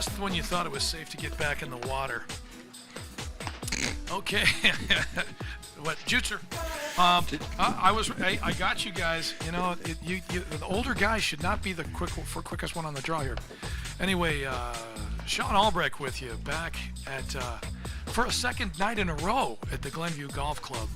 Just when you thought it was safe to get back in the water. Okay. What, Jutzer? I got you guys. You know, the older guys should not be the quickest one on the draw here. Anyway, Sean Albrecht with you back at for a second night in a row at the Glenview Golf Club,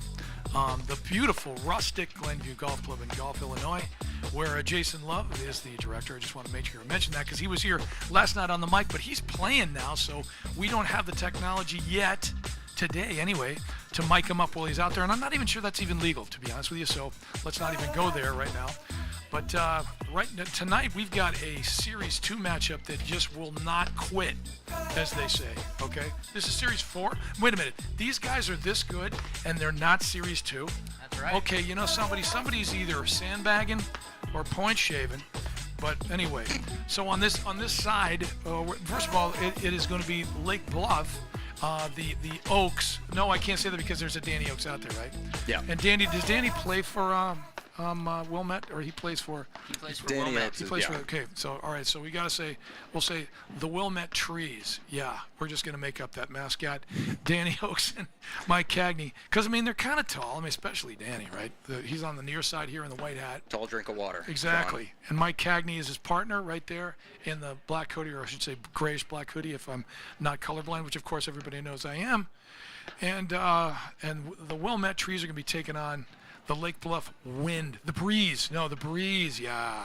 the beautiful rustic Glenview Golf Club in Gulf, Illinois, where Jason Love is the director. I just want to make sure I mention that because he was here last night on the mic, but he's playing now, so we don't have the technology yet. Today, anyway, to mic him up while he's out there. And I'm not even sure that's even legal, to be honest with you, so let's not even go there right now. But tonight, we've got a Series 2 matchup that just will not quit, as they say, okay? This is Series 4. Wait a minute. These guys are this good, and they're not Series 2? That's right. Okay, you know, somebody's either sandbagging or point shaving. But anyway, so on this side, first of all, it is going to be Lake Bluff. The Oaks. No, I can't say that because there's a Danny Oaks out there, right? Yeah. And does Danny play for Wilmette, or he plays for? He plays for Danny Wilmette. Oaks He plays for. Okay, so all right, so we'll say the Wilmette Trees. Yeah, we're just gonna make up that mascot, Danny Oaks and Mike Cagney, because I mean they're kind of tall. I mean, especially Danny, right? He's on the near side here in the white hat. Tall drink of water. Exactly. And Mike Cagney is his partner right there in the black hoodie, or I should say grayish black hoodie if I'm not colorblind, which of course everybody knows I am. And the Wilmette Trees are going to be taking on the Lake Bluff Wind. The Breeze, yeah.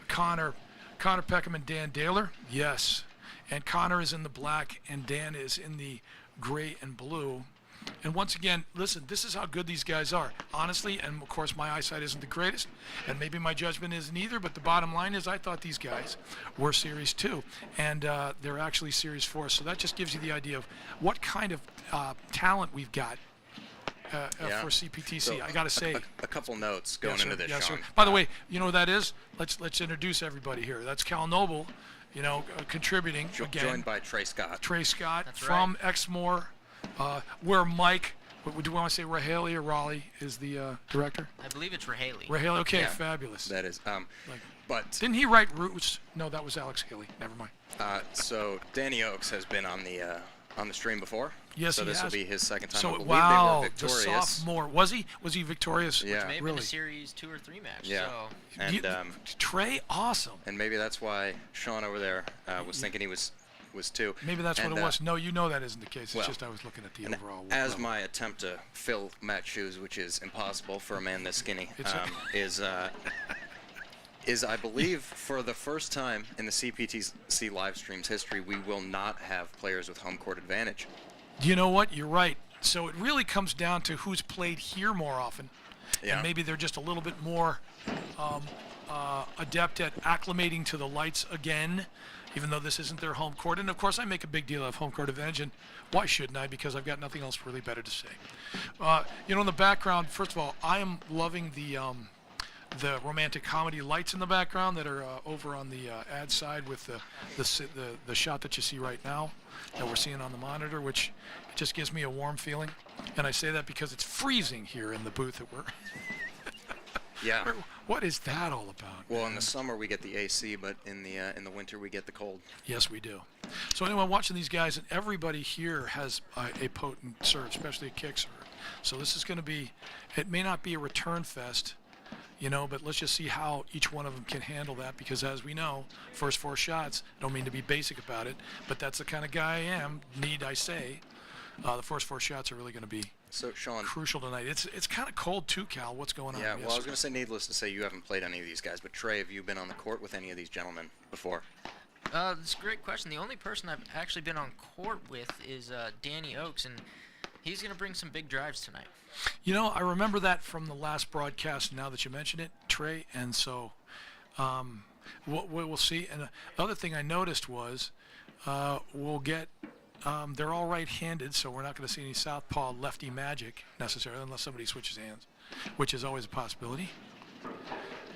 Connor Peckham and Dan Daler, yes. And Connor is in the black and Dan is in the gray and blue. And once again, listen, this is how good these guys are. Honestly, and of course my eyesight isn't the greatest, and maybe my judgment isn't either, but the bottom line is I thought these guys were Series 2, and they're actually Series 4. So that just gives you the idea of what kind of talent we've got for CPTC. So I got to say. A couple notes going into this, yes, Sean. sir. By the way, you know who that is? Let's introduce everybody here. That's Cal Noble, contributing again. Joined by Trey Scott. Trey Scott That's from right. Exmoor, where Mike, do we want to say Rahaley or Raleigh is the director? I believe it's Rahaley. Rahaley, okay, Yeah, fabulous. That is. But Didn't he write Roots? No, that was Alex Haley. Never mind. so Danny Oaks has been on the stream before. Yes, so he this has. will be his second time. I So believe wow, they were the victorious. sophomore was he victorious? Yeah. Maybe really. in a Series 2 or 3 match. Yeah. So. And Trey, awesome. and maybe that's why Sean over there was thinking he was 2. Maybe that's And, what it was. No, you know that isn't the case. It's well, just I was looking at the And overall. as level. my attempt to fill Matt's shoes, which is impossible for a man this skinny, It's is I believe for the first time in the CPTC live streams history, we will not have players with home court advantage. You know what? You're right. So it really comes down to who's played here more often. Yeah. And maybe they're just a little bit more adept at acclimating to the lights again, even though this isn't their home court. And, of course, I make a big deal of home court advantage, and why shouldn't I? Because I've got nothing else really better to say. In the background, first of all, I am loving the romantic comedy lights in the background that are over on the ad side with the shot that you see right now that we're seeing on the monitor, which just gives me a warm feeling. And I say that because it's freezing here in the booth that we're. Yeah. What is that all about? Well, in man? the summer we get the AC, but in the winter we get the cold. Yes, we do. So anyway, watching these guys, and everybody here has a potent serve, especially a kick serve. So this is going to be. It may not be a return fest. But let's just see how each one of them can handle that, because as we know, first 4 shots, I don't mean to be basic about it, but that's the kind of guy I am, need I say. The first 4 shots are really going to be So, Sean, crucial tonight. It's kind of cold too, Cal. What's going on? yeah, Yes, well, I was sir. going to say, needless to say, you haven't played any of these guys, but Trey, have you been on the court with any of these gentlemen before? That's a great question. The only person I've actually been on court with is Danny Oaks, and he's going to bring some big drives tonight. I remember that from the last broadcast, now that you mention it, Trey, and so we'll see. And the other thing I noticed was we'll get they're all right-handed, so we're not going to see any southpaw lefty magic necessarily unless somebody switches hands, which is always a possibility.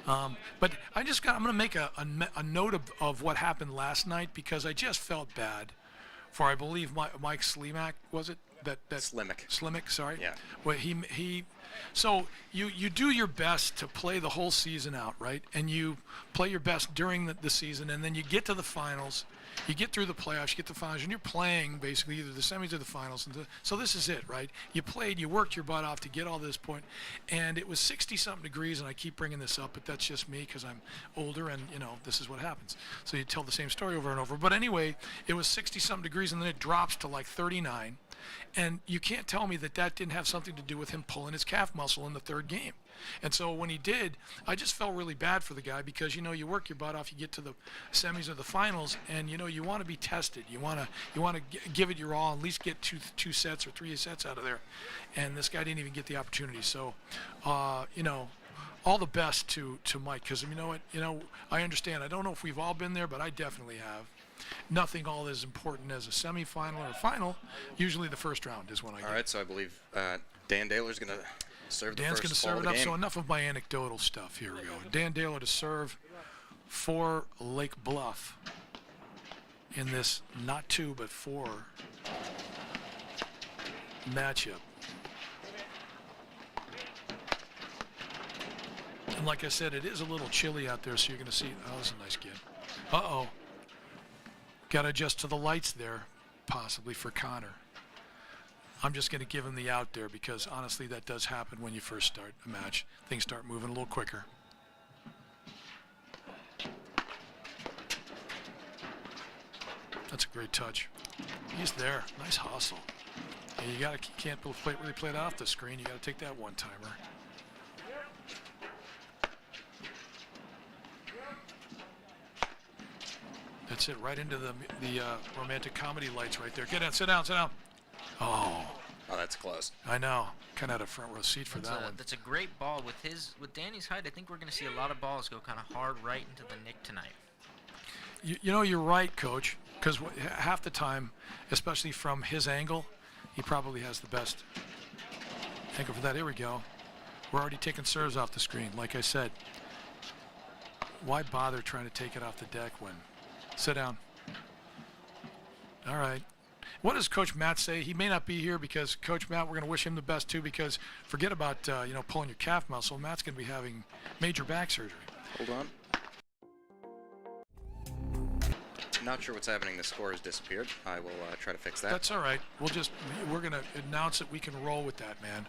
But I'm going to make a note of what happened last night, because I just felt bad for, I believe, Mike Slimak, was it? That Slimak, sorry. Yeah. Well, he. So you do your best to play the whole season out, right? And you play your best during the season, and then you get to the finals, You get through the playoffs, you get the finals, and you're playing basically either the semis or the finals. So this is it, right? You played, you worked your butt off to get all this point, and it was 60-something degrees, and I keep bringing this up, but that's just me because I'm older, and, this is what happens. So you tell the same story over and over. But anyway, it was 60-something degrees, and then it drops to like 39, and you can't tell me that didn't have something to do with him pulling his calf muscle in the third game. And so when he did, I just felt really bad for the guy because, you work your butt off, you get to the semis or the finals, and, you want to be tested. You want to give it your all, at least get two sets or 3 sets out of there. And this guy didn't even get the opportunity. So, all the best to Mike because, you know what, I understand. I don't know if we've all been there, but I definitely have. Nothing all as important as a semifinal or a final. Usually the first round is when I get. All right, so I believe Dan Daylor's going to serve the Dan's first going to ball serve of it the up. game. So enough of my anecdotal stuff. Here we go. Dan Daylor to serve for Lake Bluff in this not 2 but 4 matchup. And like I said, it is a little chilly out there, so you're going to see. Oh, that's a nice kid. Uh-oh. Got to adjust to the lights there, possibly for Connor. I'm just going to give him the out there because, honestly, that does happen when you first start a match. Things start moving a little quicker. That's a great touch. He's there. Nice hustle. And you can't really play it off the screen. You got to take that one-timer. That's it, right into the romantic comedy lights right there. Get in, sit down. Oh, that's close. I know. Kind of had a front row seat for that one. That's a great ball. With Danny's height, I think we're going to see a lot of balls go kind of hard right into the nick tonight. You're right, Coach, because half the time, especially from his angle, he probably has the best angle for that. Here we go. We're already taking serves off the screen. Like I said, why bother trying to take it off the deck when... Sit down. All right. What does Coach Matt say? He may not be here because Coach Matt, we're going to wish him the best too because forget about, pulling your calf muscle. Matt's going to be having major back surgery. Hold on. Not sure what's happening. The score has disappeared. I will try to fix that. That's all right. We're going to announce it. We can roll with that, man.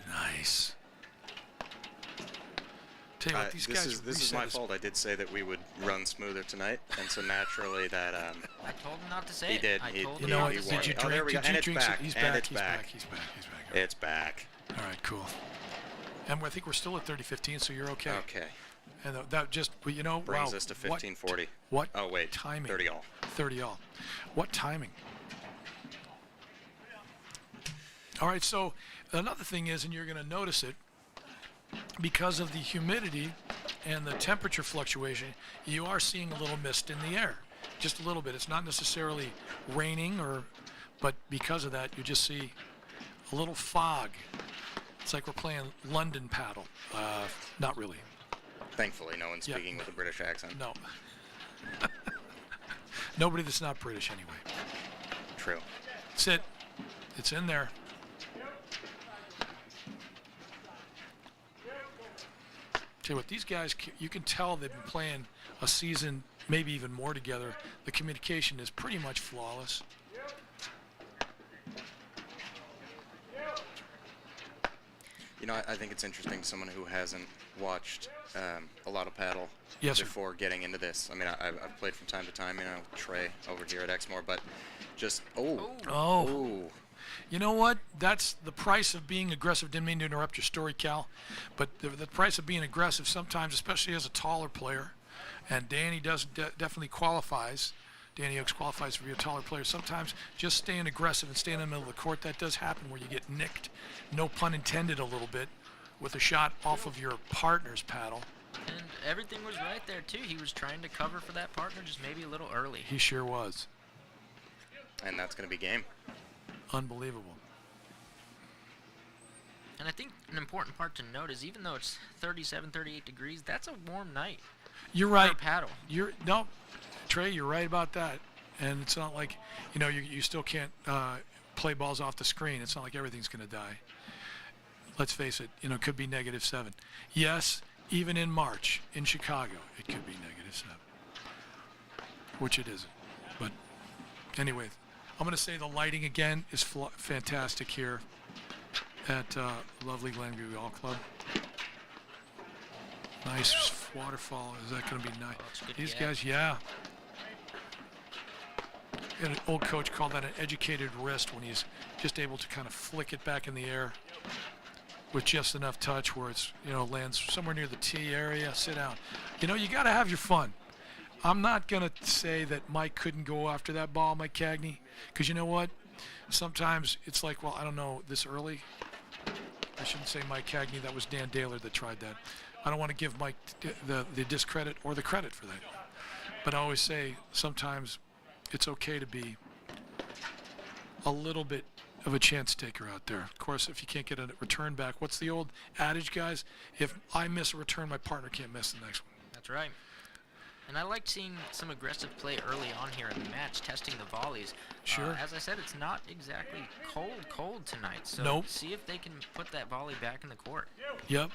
Nice. Tell you what, these guys this is my fault. I did say that we would run smoother tonight, and so naturally that. I told him not to say he it. did. I told You him know not what? to say Did you it. Oh, there we drink? go. Did And you it's drink? back. He's And back. it's He's back. back. He's back. He's back. All right. It's back. All right, cool. And I think we're still at 30-15, so you're okay. Okay. And that just, wow. Brings us to 15:40. What Oh wait. timing? 30 all. 30 all. What timing? All right, so another thing is, and you're going to notice it, because of the humidity and the temperature fluctuation, you are seeing a little mist in the air. Just a little bit. It's not necessarily raining, but because of that, you just see a little fog. It's like we're playing London paddle. Not really. Thankfully, no one's speaking with a British accent. No. Nobody that's not British, anyway. True. Sit. It's in there. Tell you what, these guys, you can tell they've been playing a season, maybe even more together. The communication is pretty much flawless. I think it's interesting, someone who hasn't watched a lot of paddle before getting into this. I mean, I've played from time to time, Trey over here at Exmoor, but just, Oh. You know what? That's the price of being aggressive. Didn't mean to interrupt your story, Cal, but the price of being aggressive sometimes, especially as a taller player, and Danny definitely qualifies. Danny Oaks qualifies for be a taller player. Sometimes just staying aggressive and staying in the middle of the court, that does happen where you get nicked, no pun intended, a little bit, with a shot off of your partner's paddle. And everything was right there, too. He was trying to cover for that partner just maybe a little early. He sure was. And that's going to be game. Unbelievable. And I think an important part to note is even though it's 37, 38 degrees, that's a warm night. You're right. For a paddle. No, Trey, you're right about that. And it's not like, you still can't play balls off the screen. It's not like everything's going to die. Let's face it, it could be -7. Yes, even in March in Chicago, it could be -7, which it isn't. But anyway, I'm going to say the lighting again is fantastic here at lovely Glenview Golf Club. Nice waterfall. Is that going to be nice? These guys, yeah. And an old coach called that an educated wrist when he's just able to kind of flick it back in the air with just enough touch where it's, lands somewhere near the tee area. Sit down. You got to have your fun. I'm not going to say that Mike couldn't go after that ball, Mike Cagney, because you know what? Sometimes it's like, well, I don't know, this early. I shouldn't say Mike Cagney. That was Dan Daler that tried that. I don't want to give Mike the discredit or the credit for that. But I always say sometimes it's okay to be a little bit of a chance taker out there. Of course, if you can't get a return back, what's the old adage, guys? If I miss a return, my partner can't miss the next one. That's right. And I liked seeing some aggressive play early on here in the match, testing the volleys. Sure. As I said, it's not exactly cold tonight. So nope. See if they can put that volley back in the court. Yep.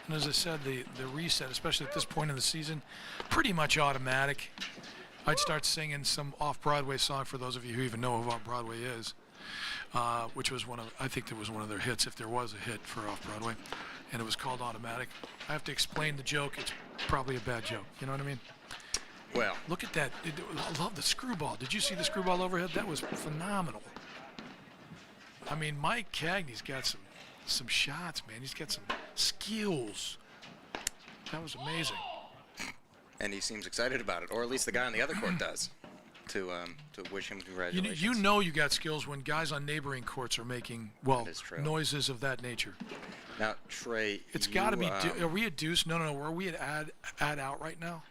And as I said, the reset, especially at this point in the season, pretty much automatic. I'd start singing some off-Broadway song for those of you who even know who off-Broadway is, which was I think that was one of their hits, if there was a hit for off-Broadway, and it was called Automatic. I have to explain the joke. It's probably a bad joke. You know what I mean? Well, look at that. I love the screwball. Did you see the screwball overhead? That was phenomenal. I mean, Mike Cagney's got some shots, man. He's got some skills. That was amazing. And he seems excited about it, or at least the guy on the other court does, to wish him congratulations. You got skills when guys on neighboring courts are making, noises of that nature. Now, Trey, it's got to be. Are we at deuce? No. Are we at add out right now?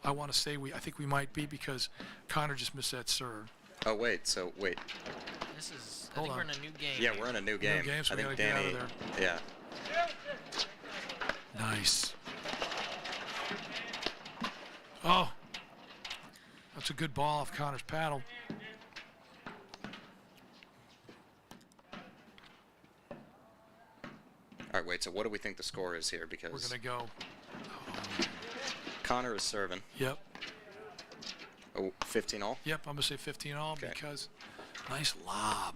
I want to say I think we might be because Connor just missed that serve. Oh wait. This is. I think we're in a new game. Yeah, we're in a new game. So I we think gotta Danny. get out of there. Yeah. Nice. Oh, that's a good ball off Connor's paddle. All right, wait. So what do we think the score is here? Because we're gonna go. Connor is serving. Yep. Oh, 15 all. Yep, I'm gonna say 15 all because nice lob.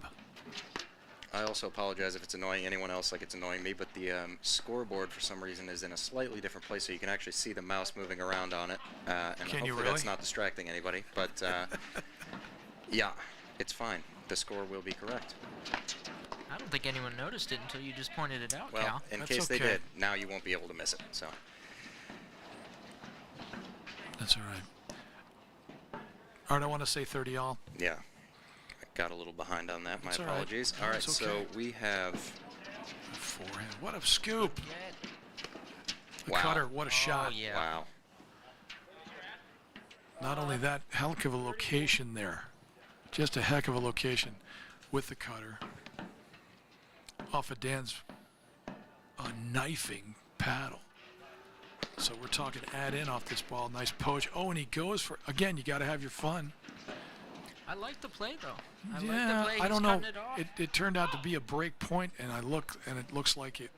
I also apologize if it's annoying anyone else like it's annoying me, but the scoreboard for some reason is in a slightly different place, so you can actually see the mouse moving around on it. And hopefully that's not distracting anybody. But yeah, it's fine. The score will be correct. I don't think anyone noticed it until you just pointed it out, well, Cal. In case they did, now you won't be able to miss it. So. That's all right. All right, I want to say 30 all. Yeah. Got a little behind on that. My That's apologies. All right, so we have forehand. What a scoop! The wow. cutter. What a shot! Yeah. Wow. Not only that, heck of a location there. Just a heck of a location with the cutter. Off of Dan's knifing paddle. So we're talking add in off this ball. Nice poach. Oh, and he goes for again. You got to have your fun. I like the play though. I don't know. It turned out to be a break point, and it looks like it.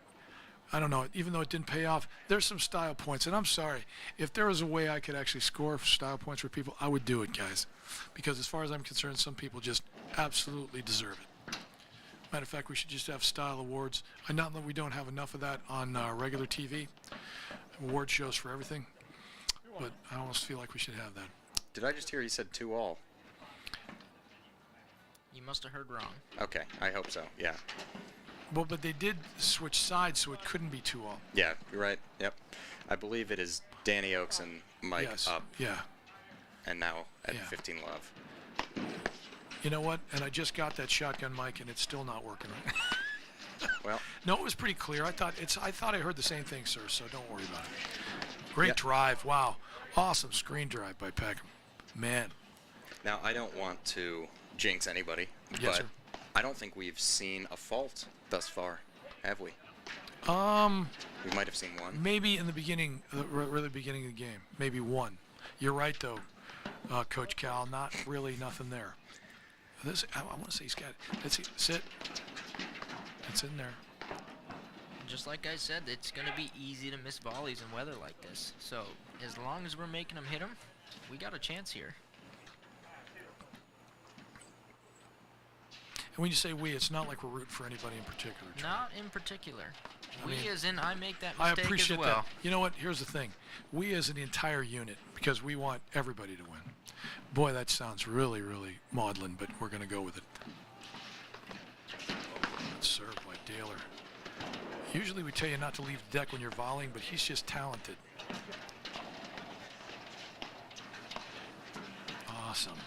I don't know. Even though it didn't pay off, there's some style points, and I'm sorry if there was a way I could actually score style points for people, I would do it, guys, because as far as I'm concerned, some people just absolutely deserve it. Matter of fact, we should just have style awards. Not that we don't have enough of that on regular TV. Award shows for everything, but I almost feel like we should have that. Did I just hear you said 2 all? You must have heard wrong. Okay, I hope so. Yeah. Well, but they did switch sides, so it couldn't be 2 all. Yeah, you're right. Yep. I believe it is Danny Oaks and Mike up. Yeah. And now at 15 love. You know what? And I just got that shotgun mic, and it's still not working. Well. No, it was pretty clear. I thought I heard the same thing, sir. So don't worry about it. Great drive. Wow. Awesome screen drive by Peckham. Man. Now I don't want to jinx anybody, yes, but sir. I don't think we've seen a fault thus far, have we? We might have seen one. Maybe in the beginning, really beginning of the game. Maybe one. You're right, though, Coach Cal. Not really nothing there. I want to say he's got. Let's see. Sit. It's in there. Just like I said, it's going to be easy to miss volleys in weather like this. So as long as we're making them hit them, we got a chance here. And when you say we, it's not like we're rooting for anybody in particular. Trey. Not in particular. I mean, as in I make that I mistake appreciate as well. that. You know what? Here's the thing. We as an entire unit, because we want everybody to win. Boy, that sounds really, really maudlin, but we're going to go with it. Good serve by Daler. Usually we tell you not to leave the deck when you're volleying, but he's just talented. Awesome.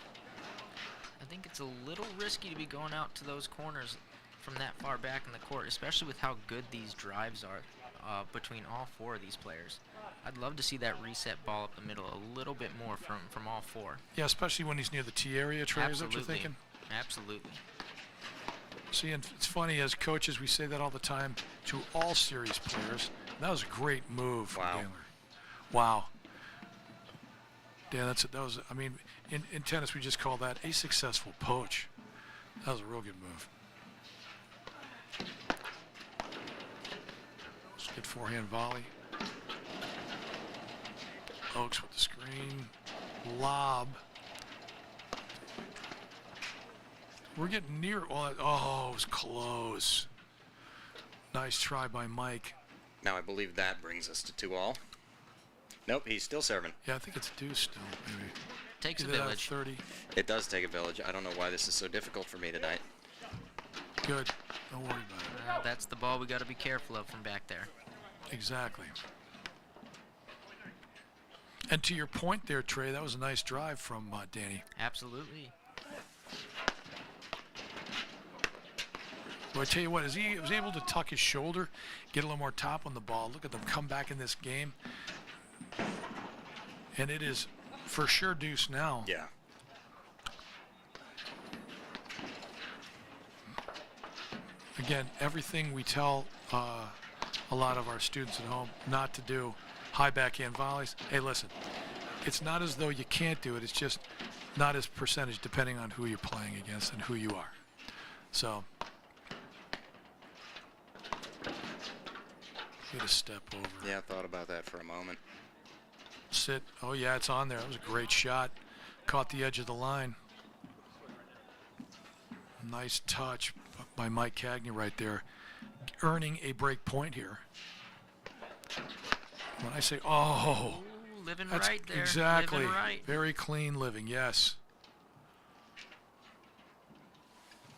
I think it's a little risky to be going out to those corners from that far back in the court, especially with how good these drives are between all four of these players. I'd love to see that reset ball up the middle a little bit more from all four. Yeah, especially when he's near the tee area, Trey. Is that what you're thinking? Absolutely. See, and it's funny, as coaches, we say that all the time to all series players. That was a great move from Daler. Wow. Yeah, that was, I mean, in tennis, we just call that a successful poach. That was a real good move. Let's get forehand volley. Oaks with the screen. Lob. We're getting near. Oh, it was close. Nice try by Mike. Now I believe that brings us to 2-all. Nope, he's still serving. Yeah, I think it's a deuce still, maybe. Takes a Either that or village. 30. It does take a village. I don't know why this is so difficult for me tonight. Good. Don't worry about it. That's the ball we got to be careful of from back there. Exactly. And to your point there, Trey, that was a nice drive from Danny. Absolutely. Well, I tell you what, he was able to tuck his shoulder, get a little more top on the ball. Look at them come back in this game. And it is for sure deuce now. Yeah. Again, everything we tell a lot of our students at home not to do, high backhand volleys. Hey, listen, it's not as though you can't do it. It's just not as percentage depending on who you're playing against and who you are. So, get a step over. Yeah, I thought about that for a moment. Sit. Oh, yeah, it's on there. That was a great shot. Caught the edge of the line. Nice touch by Mike Cagney right there. Earning a break point here. When I say, oh. Ooh, living that's right there. Exactly. Living right. Very clean living, yes.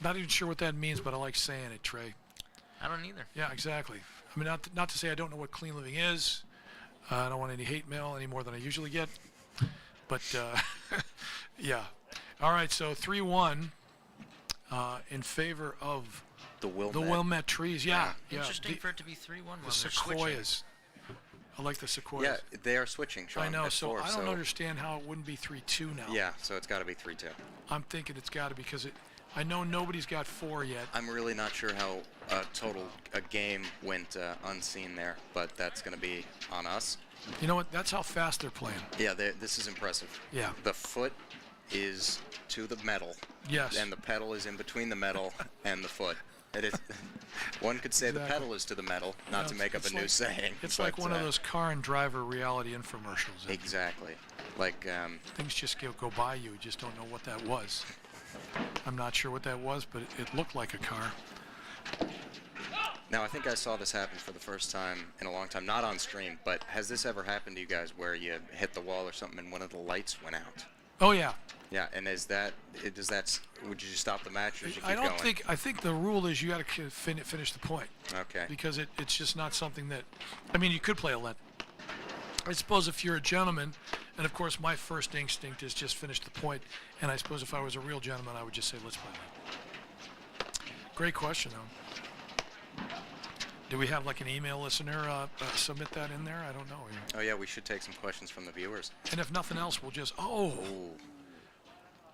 Not even sure what that means, but I like saying it, Trey. I don't either. Yeah, exactly. I mean, not to say I don't know what clean living is. I don't want any hate mail any more than I usually get. But, yeah. All right, so 3-1 in favor of The Wilmette Trees. Yeah. Interesting for it to be 3-1 when the they're Sequoias. I like the Sequoias. Yeah, they are switching, Sean. I know, at so 4, I don't understand how it wouldn't be 3-2 now. Yeah, so it's got to be 3-2. I'm thinking it's got to because I know nobody's got 4 yet. I'm really not sure how a game went unseen there, but that's going to be on us. You know what? That's how fast they're playing. Yeah, this is impressive. Yeah. The foot is to the metal. Yes. And the pedal is in between the metal and the foot. It is. One could say the pedal is to the metal, not to make up a new saying. It's like one of those car and driver reality infomercials. Exactly. Like things just go by you. You just don't know what that was. I'm not sure what that was, but it looked like a car. Now, I think I saw this happen for the first time in a long time, not on stream, but has this ever happened to you guys where you hit the wall or something and one of the lights went out? Oh, yeah. Yeah, and would you stop the match or should you keep I don't going? I think the rule is you got to finish the point. Okay. Because it's just not something that, I mean, you could play a let. I suppose if you're a gentleman, and of course my first instinct is just finish the point, and I suppose if I was a real gentleman, I would just say, let's play that. Great question, though. Do we have like an email listener submit that in there? I don't know. Oh, yeah, we should take some questions from the viewers. And if nothing else, we'll just, Ooh.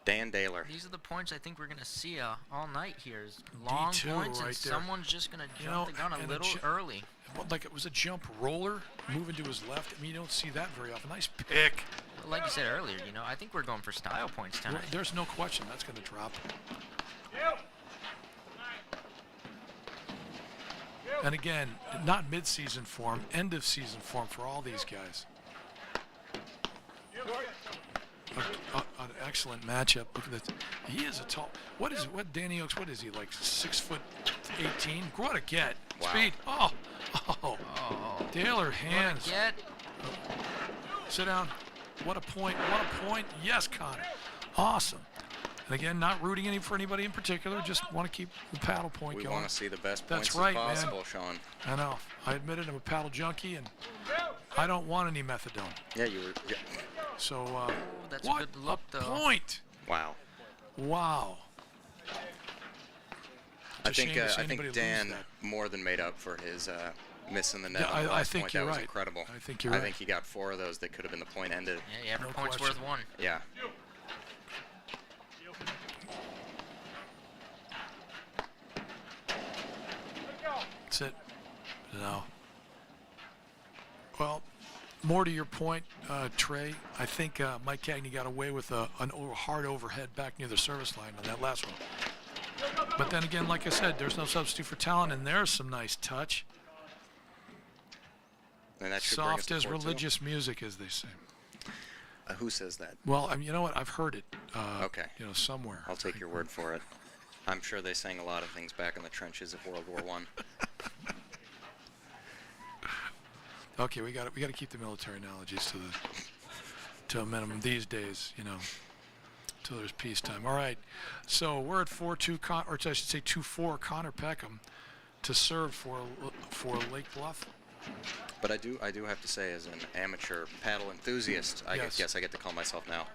Dan Daler. These are the points I think we're going to see all night here. Is long D2 points, right and there. someone's just going to jump the gun a little early. Like it was a jump roller moving to his left. I mean, you don't see that very often. Nice pick. Like you said earlier, I think we're going for style points tonight. There's no question that's going to drop. And again, not mid-season form, end-of-season form for all these guys. An excellent matchup. Look at this. He is a tall. What Danny Oaks? What is he, like 6'18"? What a get. Wow. Speed. Oh. Taylor hands. Get. Sit down. What a point. Yes, Connor. Awesome. And again, not rooting for anybody in particular. Just want to keep the paddle point going. We want to see the best That's points right, as possible, man. Sean. I know. I admitted I'm a paddle junkie, and I don't want any methadone. Yeah, you were. Yeah. So, that's what a good look, though. point. Wow. I think Dan more than made up for his missing the net on the last point. That was incredible. I think you're right. I think he got 4 of those that could have been the point ended. Yeah, every point's worth 1. Yeah. That's it. No. Well, more to your point, Trey, I think Mike Cagney got away with a hard overhead back near the service line on that last one. But then again, like I said, there's no substitute for talent, and there's some nice touch. And that should Soft bring us as to 4-2. religious music, as they say. Who says that? Well, you know what? I've heard it. Okay. Somewhere. I'll take your word for it. I'm sure they sang a lot of things back in the trenches of World War I. Okay, we got to keep the military analogies to a minimum these days, till there's peacetime. All right, so we're at 4-2, or I should say 2-4. Connor Peckham to serve for Lake Bluff. But I do have to say, as an amateur paddle enthusiast, I guess I get to call myself now.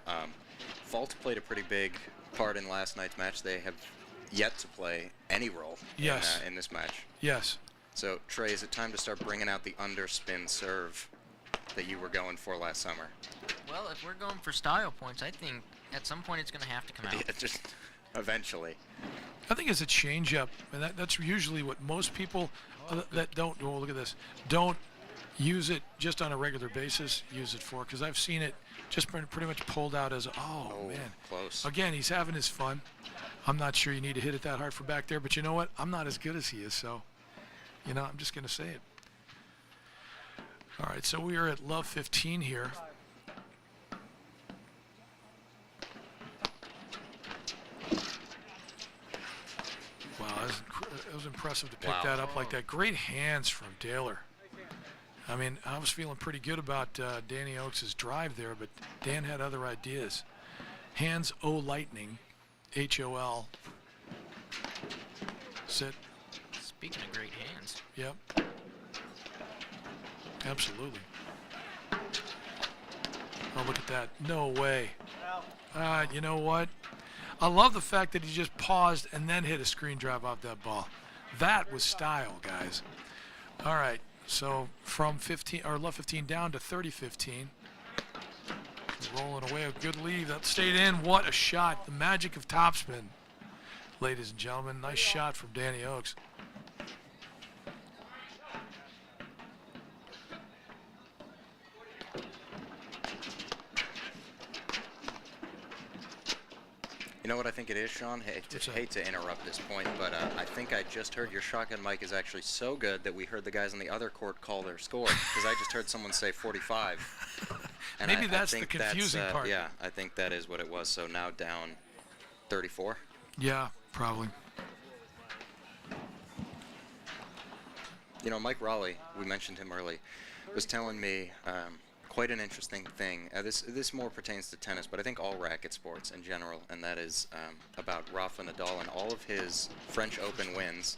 Fault played a pretty big part in last night's match. They have yet to play any role in this match. Yes. So, Trey, is it time to start bringing out the underspin serve that you were going for last summer? Well, if we're going for style points, I think at some point it's going to have to come out. Yeah, just eventually. I think it's a change-up, and that's usually what most people that don't. Oh, look at this. Don't use it just on a regular basis. Use it for, because I've seen it just pretty much pulled out as oh man. Close. Again, he's having his fun. I'm not sure you need to hit it that hard for back there, but you know what? I'm not as good as he is, so I'm just going to say it. All right, so we are at love 15 here. Wow, it was impressive to pick that up like that. Great hands from Daler. I mean, I was feeling pretty good about Danny Oaks' drive there, but Dan had other ideas. Hands lightning, HOL. Sit. Speaking of great hands. Yep. Absolutely. Oh, look at that. No way. You know what? I love the fact that he just paused and then hit a screen drive off that ball. That was style, guys. All right. So from 15 or love 15 down to 30-15. Rolling away a good lead. That stayed in. What a shot. The magic of topspin. Ladies and gentlemen, nice shot from Danny Oaks. You know what I think it is, Sean? Hate to interrupt this point, but I think I just heard your shotgun mic is actually so good that we heard the guys on the other court call their score, because I just heard someone say 45. And maybe that's the confusing part. Yeah, I think that is what it was. So now down 34? Yeah, probably. Mike Raleigh, we mentioned him early, was telling me quite an interesting thing. This more pertains to tennis, but I think all racket sports in general, and that is about Rafa Nadal and all of his French Open wins.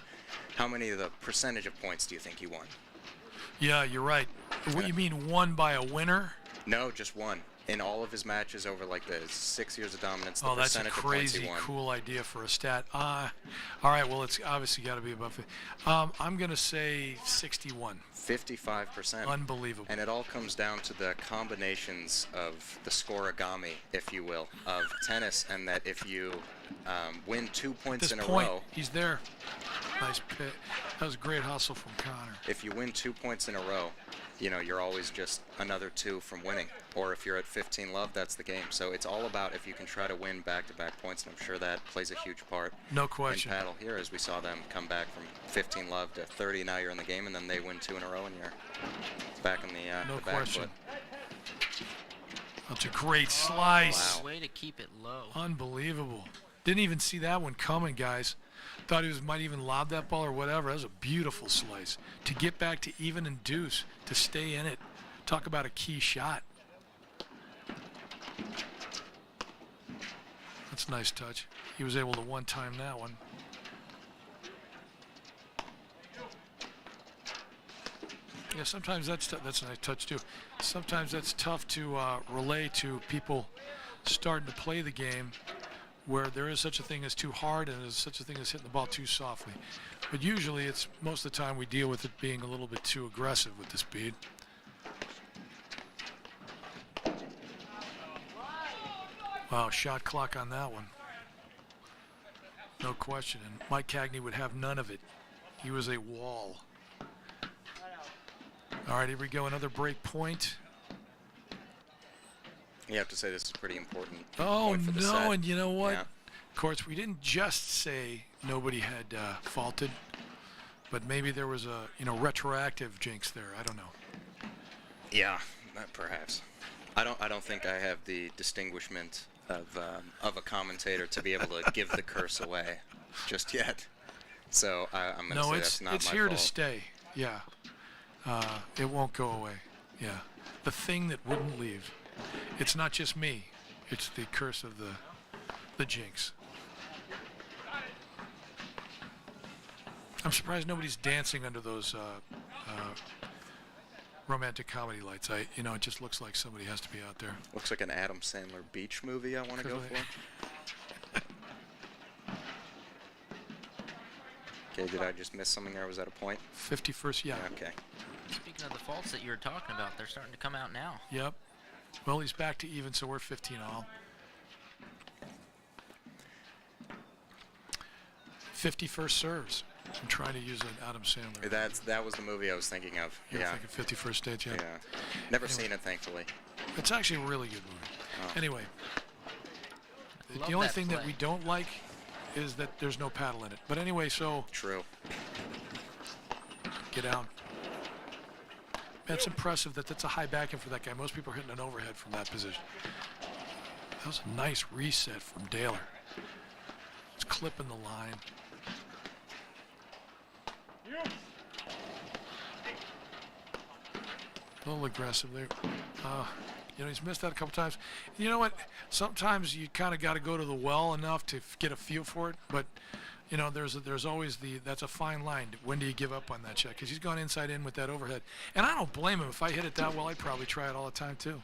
How many of the percentage of points do you think he won? Yeah, you're right. What you mean won by a winner? No, just one. In all of his matches over like the 6 years of dominance, the that's a percentage of points he crazy won. cool idea for a stat. All right, well, it's obviously got to be above 50. I'm going to say 61. 55%. Unbelievable. And it all comes down to the combinations of the scoregami, if you will, of tennis, and that if you win 2 points in a row. He's there. Nice pick. That was a great hustle from Connor. If you win 2 points in a row, you're always just another 2 from winning. Or if you're at 15 love, that's the game. So it's all about if you can try to win back-to-back points, and I'm sure that plays a huge part. No question. In paddle here, as we saw them come back from 15 love to 30, now you're in the game, and then they win 2 in a row, and you're back on the no back question. foot. That's a great slice. Wow. Way to keep it low. Unbelievable. Didn't even see that one coming, guys. Thought he might even lob that ball or whatever. That was a beautiful slice. To get back to even and deuce, to stay in it. Talk about a key shot. That's a nice touch. He was able to one-time that one. Yeah, sometimes that's a nice touch too. Sometimes that's tough to relay to people starting to play the game, where there is such a thing as too hard and there's such a thing as hitting the ball too softly. But usually it's most of the time we deal with it being a little bit too aggressive with the speed. Wow, shot clock on that one. No question. And Mike Cagney would have none of it. He was a wall. All right, here we go. Another break point. You have to say this is pretty important. Oh, point for the no, set. and you know what? Yeah. Of course, we didn't just say nobody had faulted, but maybe there was a retroactive jinx there. I don't know. Yeah, perhaps. I don't think I have the distinguishment of a commentator to be able to give the curse away just yet. So I'm going to say that's not my fault. No, it's here to stay. Yeah. It won't go away. Yeah. The thing that wouldn't leave. It's not just me. It's the curse of the jinx. I'm surprised nobody's dancing under those romantic comedy lights. It just looks like somebody has to be out there. Looks like an Adam Sandler beach movie I want to go for. Okay, did I just miss something there? Was that a point? 51st, yeah. Okay. Speaking of the faults that you were talking about, they're starting to come out now. Yep. Well, he's back to even, so we're 15 all. 51st serves. I'm trying to use an Adam Sandler. That was the movie I was thinking of. You're yeah. thinking 51st Stage, yeah. Yeah. Never Anyway. seen it, thankfully. It's actually a really good movie. Oh. Anyway, Love the only that thing play. that we don't like is that there's no paddle in it. But anyway, so True. get down. That's impressive that's a high backhand for that guy. Most people are hitting an overhead from that position. That was a nice reset from Daler. It's clipping the line. A little aggressive there. He's missed that a couple times. You know what? Sometimes you kind of got to go to the well enough to get a feel for it. But, there's always that's a fine line. When do you give up on that shot? Because he's gone inside in with that overhead. And I don't blame him. If I hit it that well, I'd probably try it all the time, too.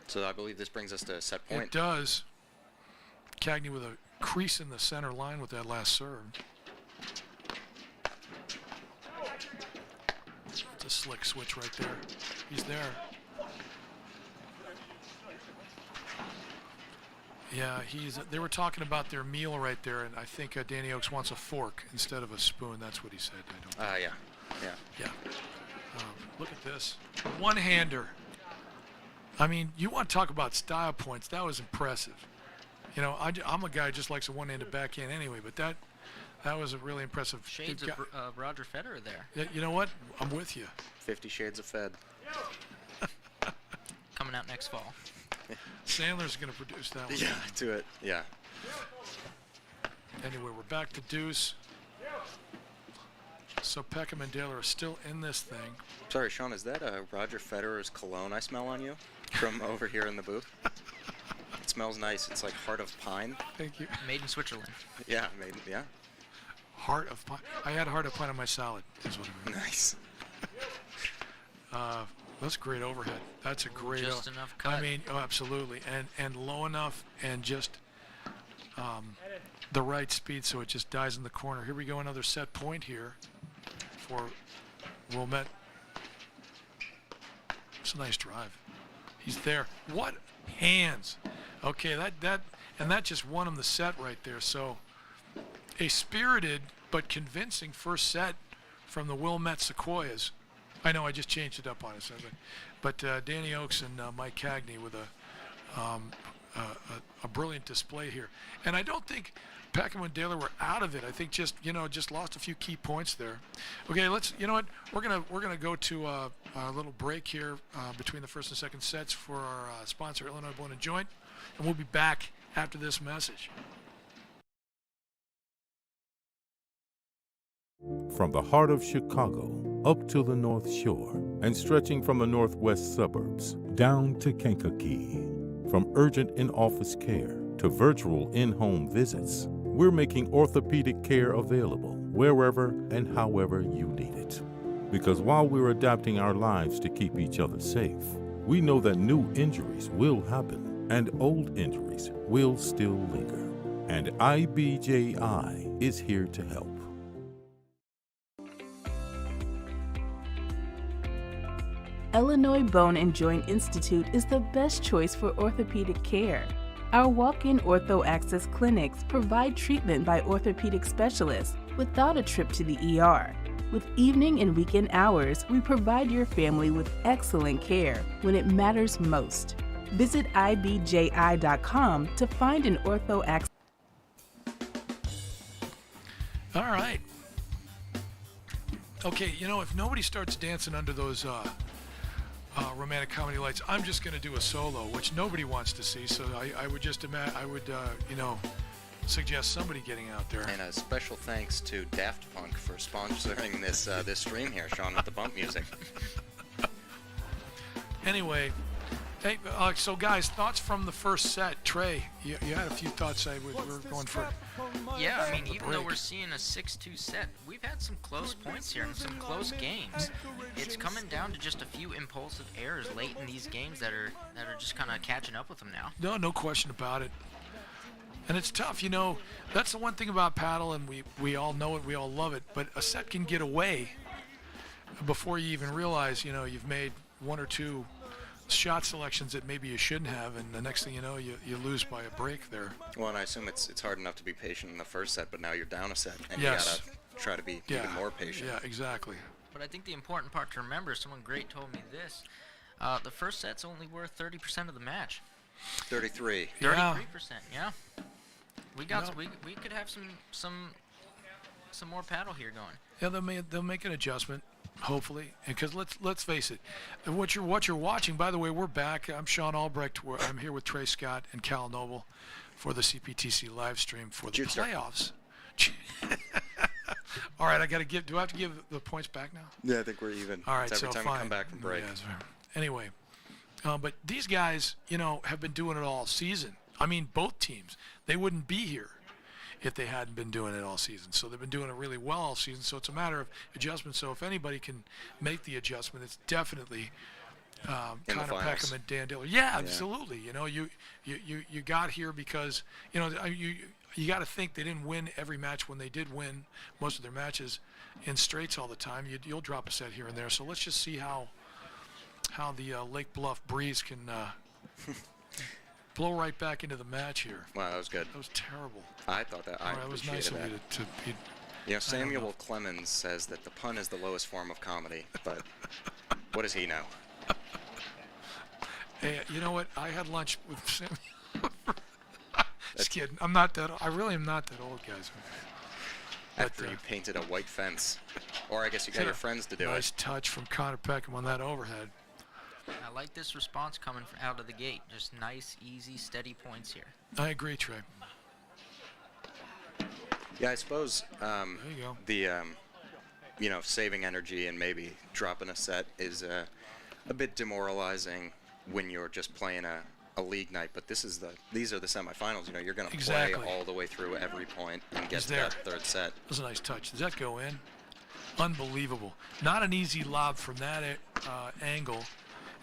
So I believe this brings us to a set point. It does. Cagney with a crease in the center line with that last serve. It's a slick switch right there. He's there. Yeah, they were talking about their meal right there, and I think Danny Oakes wants a fork instead of a spoon. That's what he said. Yeah. Yeah. Look at this. One-hander. I mean, you want to talk about style points. That was impressive. I'm a guy who just likes a one-handed backhand anyway, but that was a really impressive. Shades of Roger Federer there. Yeah, you know what? I'm with you. 50 Shades of Fed. Coming out next fall. Sandler's going to produce that one. Yeah, do it. Yeah. Anyway, we're back to deuce. So Peckham and Daler are still in this thing. Sorry, Sean, is that Roger Federer's cologne I smell on you from over here in the booth? It smells nice. It's like Heart of Pine. Thank you. Made in Switzerland. Yeah, Heart of Pine. I had Heart of Pine on my salad. Is what I mean. Nice. That's great overhead. That's a great. Just enough cut. I mean, absolutely, and low enough, and just the right speed, so it just dies in the corner. Here we go, another set point here for Wilmette. It's a nice drive. He's there. What hands? Okay, that just won him the set right there. So a spirited but convincing first set from the Wilmette Sequoias. I know I just changed it up on us, but Danny Oakes and Mike Cagney with a brilliant display here. And I don't think Peckham and Daler were out of it. I think just lost a few key points there. Okay, you know what? We're gonna go to a little break here between the first and second sets for our sponsor, Illinois Bone and Joint, and we'll be back after this message. From the heart of Chicago up to the North Shore and stretching from the northwest suburbs down to Kankakee. From urgent in-office care to virtual in-home visits, we're making orthopedic care available wherever and however you need it. Because while we're adapting our lives to keep each other safe, we know that new injuries will happen and old injuries will still linger. And IBJI is here to help. Illinois Bone and Joint Institute is the best choice for orthopedic care. Our walk-in ortho access clinics provide treatment by orthopedic specialists without a trip to the ER. With evening and weekend hours, we provide your family with excellent care when it matters most. Visit ibji.com to find an ortho access. All right. Okay, if nobody starts dancing under those romantic comedy lights, I'm just going to do a solo, which nobody wants to see. So I would just suggest somebody getting out there. And a special thanks to Daft Punk for sponsoring this stream here, Sean, with the bump music. Anyway, hey, so guys, thoughts from the first set. Trey, you had a few thoughts. We're going for. Yeah, I mean, even though we're seeing a 6-2 set, we've had some close points here and some close games. It's coming down to just a few impulsive errors late in these games that are just kind of catching up with them now. No question about it. And it's tough, That's the one thing about paddle, and we all know it, we all love it. But a set can get away before you even realize, you've made one or two shot selections that maybe you shouldn't have, and the next thing you know, you lose by a break there. Well, and I assume it's hard enough to be patient in the first set, but now you're down a set, and yes. You gotta try to be even more patient. Yeah, exactly. But I think the important part to remember, someone great told me this, the first set's only worth 30% of the match. 33. 33%, yeah. We could have some more paddle here going. Yeah, they'll make an adjustment. Hopefully, because let's face it, what you're watching. By the way, we're back. I'm Sean Albrecht. I'm here with Trey Scott and Cal Noble for the CPTC live stream for the playoffs. All right, do I have to give the points back now? Yeah, I think we're even. All right, it's every so time fine. we come back from break. Yeah, anyway, but these guys, have been doing it all season. I mean, both teams. They wouldn't be here if they hadn't been doing it all season. So they've been doing it really well all season. So it's a matter of adjustment. So if anybody can make the adjustment, it's definitely Connor Peckham and Dan Diller. Yeah, absolutely. You got here because you got to think they didn't win every match. When they did win most of their matches in straights all the time, you'll drop a set here and there. So let's just see how the Lake Bluff breeze can blow right back into the match here. Wow, that was good. That was terrible. I thought that. That was nice of you to Samuel Clemens says that the pun is the lowest form of comedy, but what does he know? Hey, you know what? I had lunch with Samuel. Just kidding. I really am not that old, guys. After you painted a white fence. Or I guess you got your friends to do it. Nice touch from Connor Peckham on that overhead. I like this response coming out of the gate. Just nice, easy, steady points here. I agree, Trey. Yeah, I suppose there you go. Saving energy and maybe dropping a set is a bit demoralizing when you're just playing a league night. But these are the semifinals. You're going to play all the way through every point and get to that third set. That was a nice touch. Does that go in? Unbelievable. Not an easy lob from that angle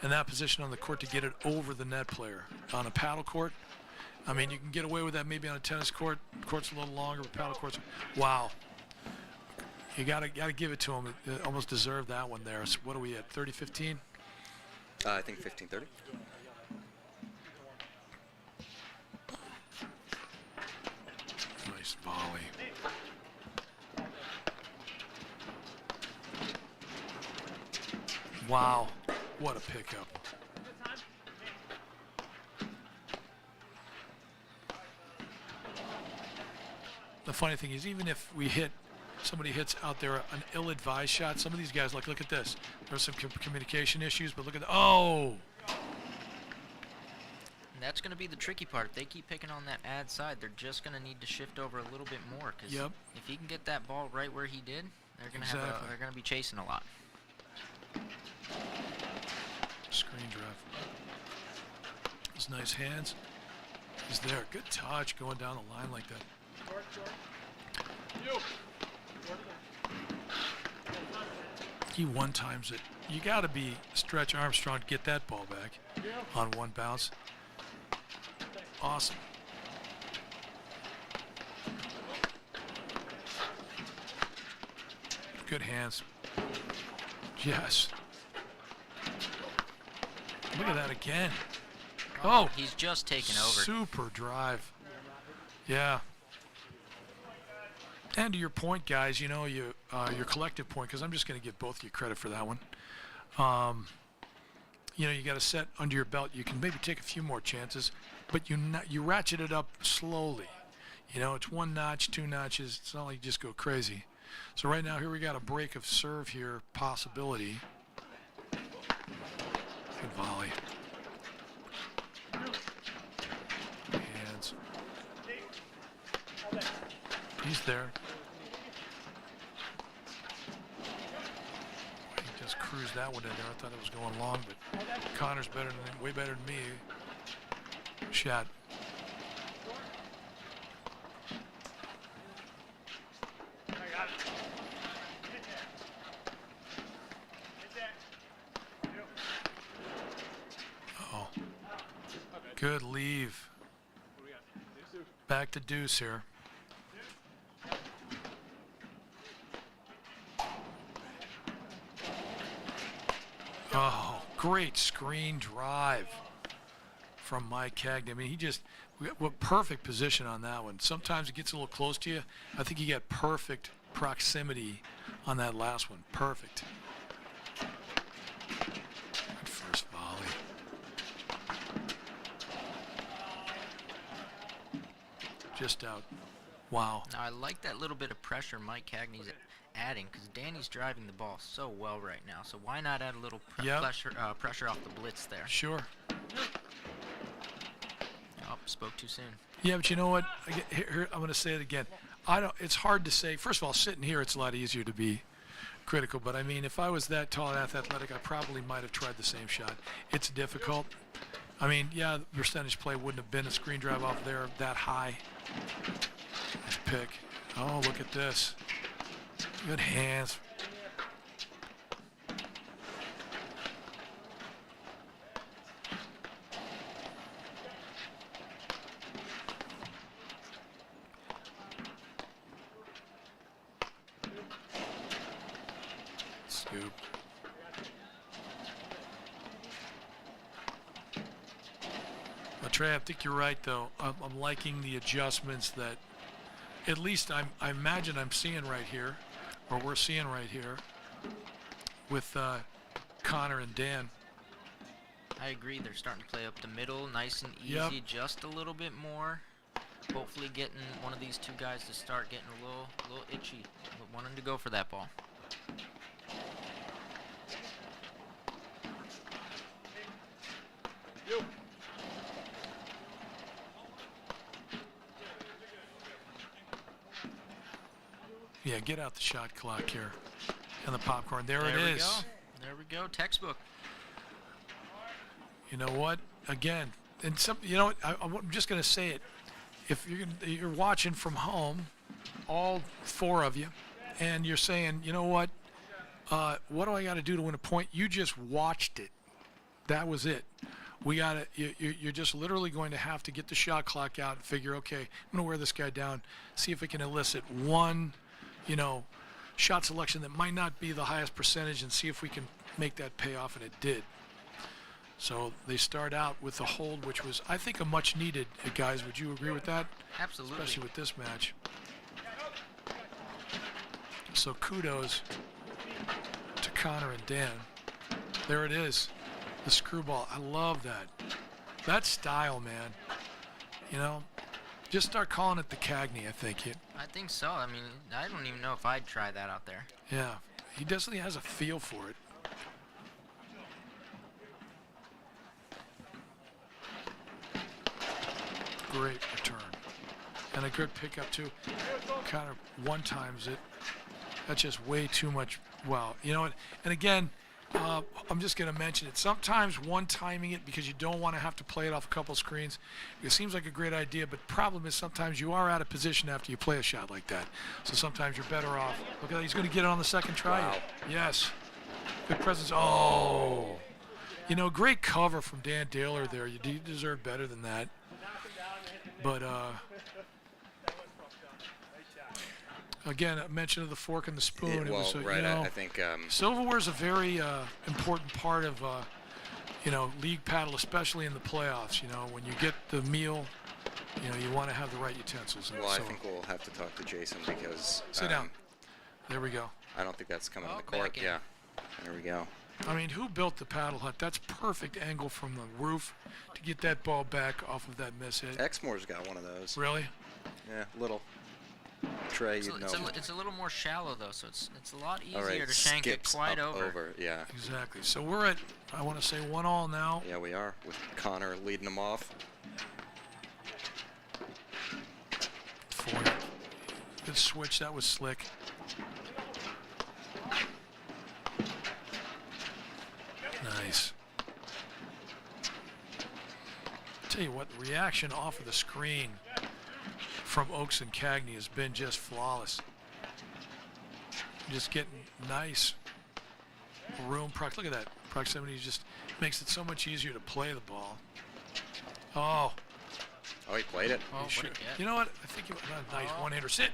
and that position on the court to get it over the net player. On a paddle court, I mean, you can get away with that maybe on a tennis court. Court's a little longer, but paddle courts. Wow. You gotta give it to him. It almost deserved that one there. So what are we at? 30-15? I think 15-30. Nice volley. Wow, what a pickup. The funny thing is, even if somebody hits out there an ill-advised shot, some of these guys, like, look at this. There's some communication issues, but look at oh! And that's going to be the tricky part. If they keep picking on that ad side, they're just going to need to shift over a little bit more. Because if he can get that ball right where he did, they're going to they're going to be chasing a lot. Screen drive. His nice hands. He's there. Good touch going down the line like that. He one-times it. You got to be Stretch Armstrong to get that ball back on one bounce. Awesome. Good hands. Yes. Look at that again. Oh, he's just taken over. Super drive. Yeah. And to your point, guys, you know, your collective point, because I'm just going to give both of you credit for that one. You know, you got to set under your belt. You can maybe take a few more chances, but you ratchet it up slowly. You know, it's 1 notch, 2 notches. It's not like you just go crazy. So right now, here we got a break of serve here, possibility. Good volley. Hands. He's there. He just cruised that one in there. I thought it was going long, but Connor's way better than me. Shot. Oh. Good leave. Back to deuce here. Oh, great screen drive from Mike Cagney. I mean, what perfect position on that one. Sometimes it gets a little close to you. I think he got perfect proximity on that last one. Perfect. Good first volley. Just out. Wow. Now, I like that little bit of pressure Mike Cagney's adding, because Danny's driving the ball so well right now. So why not add a little pressure off the blitz there? Sure. Oh, spoke too soon. Yeah, but you know what? Here, I'm going to say it again. It's hard to say. First of all, sitting here, it's a lot easier to be critical. But I mean, if I was that tall and athletic, I probably might have tried the same shot. It's difficult. I mean, yeah, the percentage play wouldn't have been a screen drive off there that high. Nice pick. Oh, look at this. Good hands. Scoop. Trey, I think you're right, though. I'm liking the adjustments that, at least I imagine I'm seeing right here, or we're seeing right here, with Connor and Dan. I agree. They're starting to play up the middle, nice and easy, Yep. just a little bit more. Hopefully getting one of these two guys to start getting a little itchy, but wanting to go for that ball. Yeah, get out the shot clock here and the popcorn. There it is. There we go. Textbook. You know what? Again, and you know what? I'm just going to say it. If you're watching from home, all 4 of you, and you're saying, you know what? What do I got to do to win a point? You just watched it. That was it. You're just literally going to have to get the shot clock out and figure, okay, I'm going to wear this guy down, see if we can elicit one, shot selection that might not be the highest percentage, and see if we can make that pay off, and it did. So they start out with a hold, which was, I think, a much needed, guys. Would you agree with that? Absolutely. Especially with this match. So kudos to Connor and Dan. There it is. The screwball. I love that. That style, man. You know, just start calling it the Cagney, I think. I think so. I mean, I don't even know if I'd try that out there. Yeah, he definitely has a feel for it. Great return. And a good pickup, too. Kind of one-times it. That's just way too much. Wow. You know what? And again, I'm just going to mention it. Sometimes one-timing it because you don't want to have to play it off a couple screens. It seems like a great idea, but the problem is sometimes you are out of position after you play a shot like that. So sometimes you're better off. Look at that. He's going to get it on the second try. Wow. Yes. Good presence. Oh. You know, great cover from Dan Daler there. You deserve better than that. But, again, a mention of the fork and the spoon. Well, it was, right. you know, I think silverware is a very important part of, you know, league paddle, especially in the playoffs. You know, when you get the meal, you know, you want to have the right utensils. Well, so, I think we'll have to talk to Jason because sit down. There we go. I don't think that's coming to the back court. in. Yeah, there we go. I mean, who built the paddle hut? That's perfect angle from the roof to get that ball back off of that miss hit. Exmoor's got one of those. Really? Yeah, little. Trey, It's, you'd know. it's a little more shallow though, so it's a lot easier All right, to shank it skips quite up over. Yeah. Exactly. So we're at, I want to say, 1-1 now. Yeah, we are with Connor leading them off. Forehand. Good switch. That was slick. Nice. Tell you what, the reaction off of the screen from Oaks and Cagney has been just flawless. Just getting nice room. Look at that. Proximity just makes it so much easier to play the ball. Oh. Oh, he played it. Oh, Sure. what a get. You know what? I think it was a nice one-hander. Sit.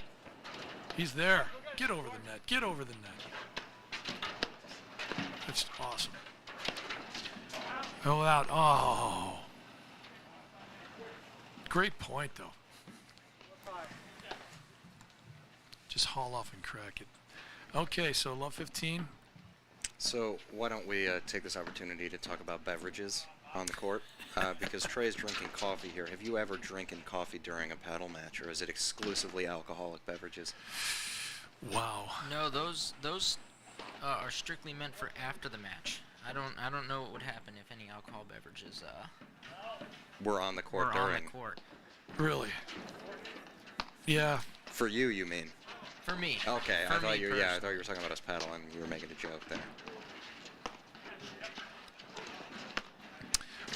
He's there. Get over the net. Get over the net. That's awesome. Go out. Oh. Great point, though. Just haul off and crack it. Okay, so love 15. So why don't we take this opportunity to talk about beverages on the court? Because Trey's drinking coffee here. Have you ever drinking coffee during a paddle match, or is it exclusively alcoholic beverages? Wow. No, those are strictly meant for after the match. I don't know what would happen if any alcohol beverages We're on the court were during. on the court. Really? Yeah. For you mean? For me. Okay, For I thought me you were personally. talking about us paddling. You were making a joke there.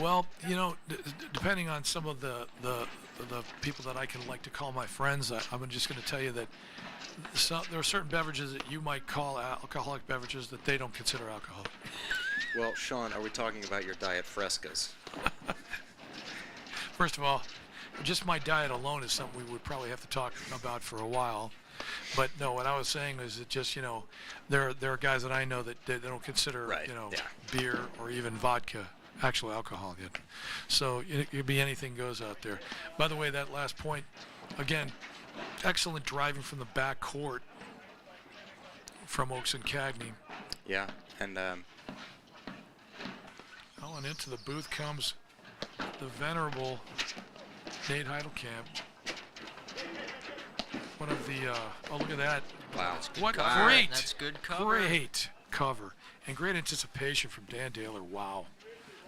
Well, you know, depending on some of the people that I can like to call my friends, I'm just going to tell you that there are certain beverages that you might call alcoholic beverages that they don't consider alcoholic. Well, Sean, are we talking about your diet frescas? First of all, just my diet alone is something we would probably have to talk about for a while. But no, what I was saying is that just, you know, there are guys that I know that they don't consider, Right, you know, yeah. beer or even vodka actual alcohol yet. So it could be anything goes out there. By the way, that last point, again, excellent driving from the back court from Oaks and Cagney. Yeah, and Oh, and into the booth comes the venerable Nate Heidelkamp. One of the, oh, look at that. wow. What cover. great, That's good cover. great cover. And great anticipation from Dan Daler. Wow.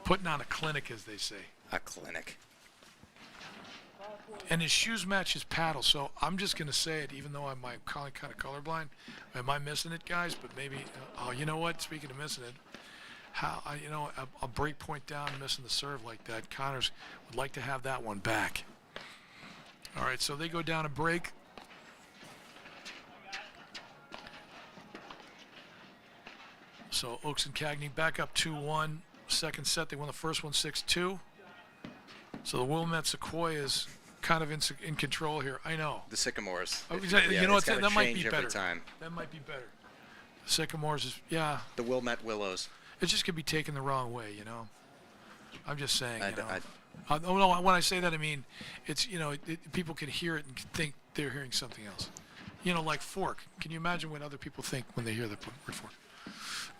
Putting on a clinic, as they say. A clinic. And his shoes match his paddle. So I'm just going to say it, even though I'm kind of colorblind. Am I missing it, guys? But maybe, oh, you know what? Speaking of missing it, you know, a break point down, missing the serve like that. Connors would like to have that one back. All right, so they go down a break. So Oaks and Cagney back up 2-1. Second set, they won the first one 6-2. So the Wilmette Sequoia is kind of in control here. I know. The Sycamores. Oh, exactly. Yeah, You know it's what? gotta That might be change every better. time. That might be better. Sycamores is, yeah. The Wilmette Willows. It just could be taken the wrong way, you know. I'm just saying, you know. I- Oh no, when I say that, I mean, it's, you know, people can hear it and think they're hearing something else. You know, like fork. Can you imagine what other people think when they hear the word fork?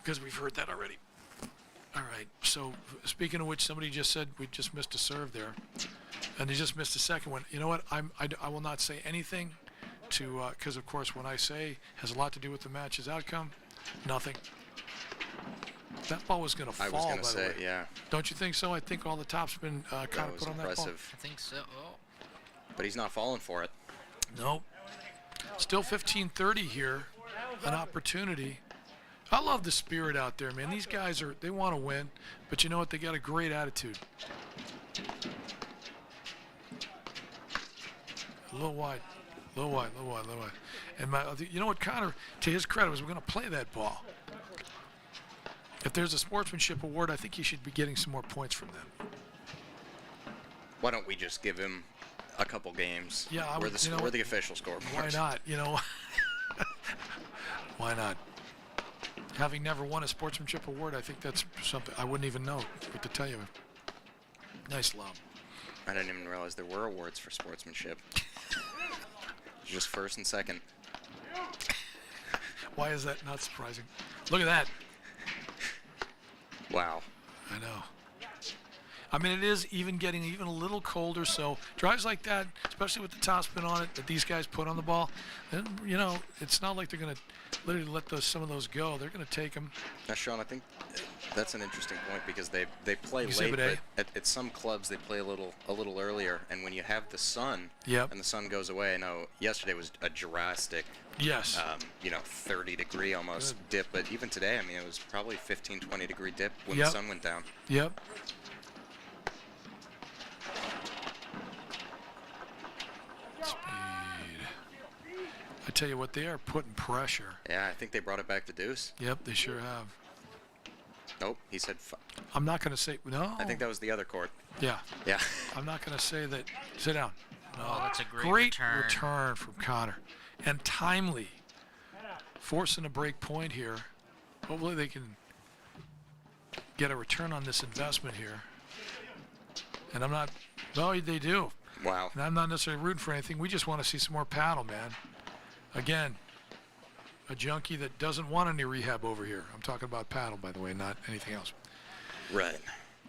Because we've heard that already. All right. So speaking of which, somebody just said we just missed a serve there, and they just missed a second one. You know what? I will not say anything to because of course when I say has a lot to do with the match's outcome, nothing. That ball was going to fall. I was going to by say, the way. yeah. Don't you think so? I think all the top's been kind of put on that ball. I think so. Oh. But he's not falling for it. Nope. Still 15-30 here. An opportunity. I love the spirit out there, man. These guys they want to win, but you know what? They got a great attitude. A little wide. And you know what, Connor, to his credit, was we're going to play that ball. If there's a sportsmanship award, I think he should be getting some more points from them. Why don't we just give him a couple games? Yeah, we're the official scoreboard. Why not? You know, why not? Having never won a sportsmanship award, I think that's something I wouldn't even know what to tell you. Nice lob. I didn't even realize there were awards for sportsmanship. Just first and second. Why is that not surprising? Look at that. Wow. I know. I mean, it is getting even a little colder, so drives like that, especially with the topspin on it that these guys put on the ball, and, you know, it's not like they're going to literally let some of those go. They're going to take them. Now, Sean, I think that's an interesting point because they play Exhibit late, A. but at some clubs they play a little earlier, and when you have the sun and the sun goes away, I know yesterday was a drastic, 30-degree almost dip, but even today, I mean, it was probably 15, 20-degree dip when the sun went down. Yep. I tell you what, they are putting pressure. Yeah, I think they brought it back to deuce. Yep, they sure have. Nope, he said. I'm not going to say no. I think that was the other court. Yeah. Yeah. I'm not going to say that. Sit down. No. Oh, that's a great return from Connor, and timely, forcing a break point here. Hopefully they can get a return on this investment here. And I'm not. No, they do. Wow. And I'm not necessarily rooting for anything. We just want to see some more paddle, man. Again, a junkie that doesn't want any rehab over here. I'm talking about paddle, by the way, not anything else. Right.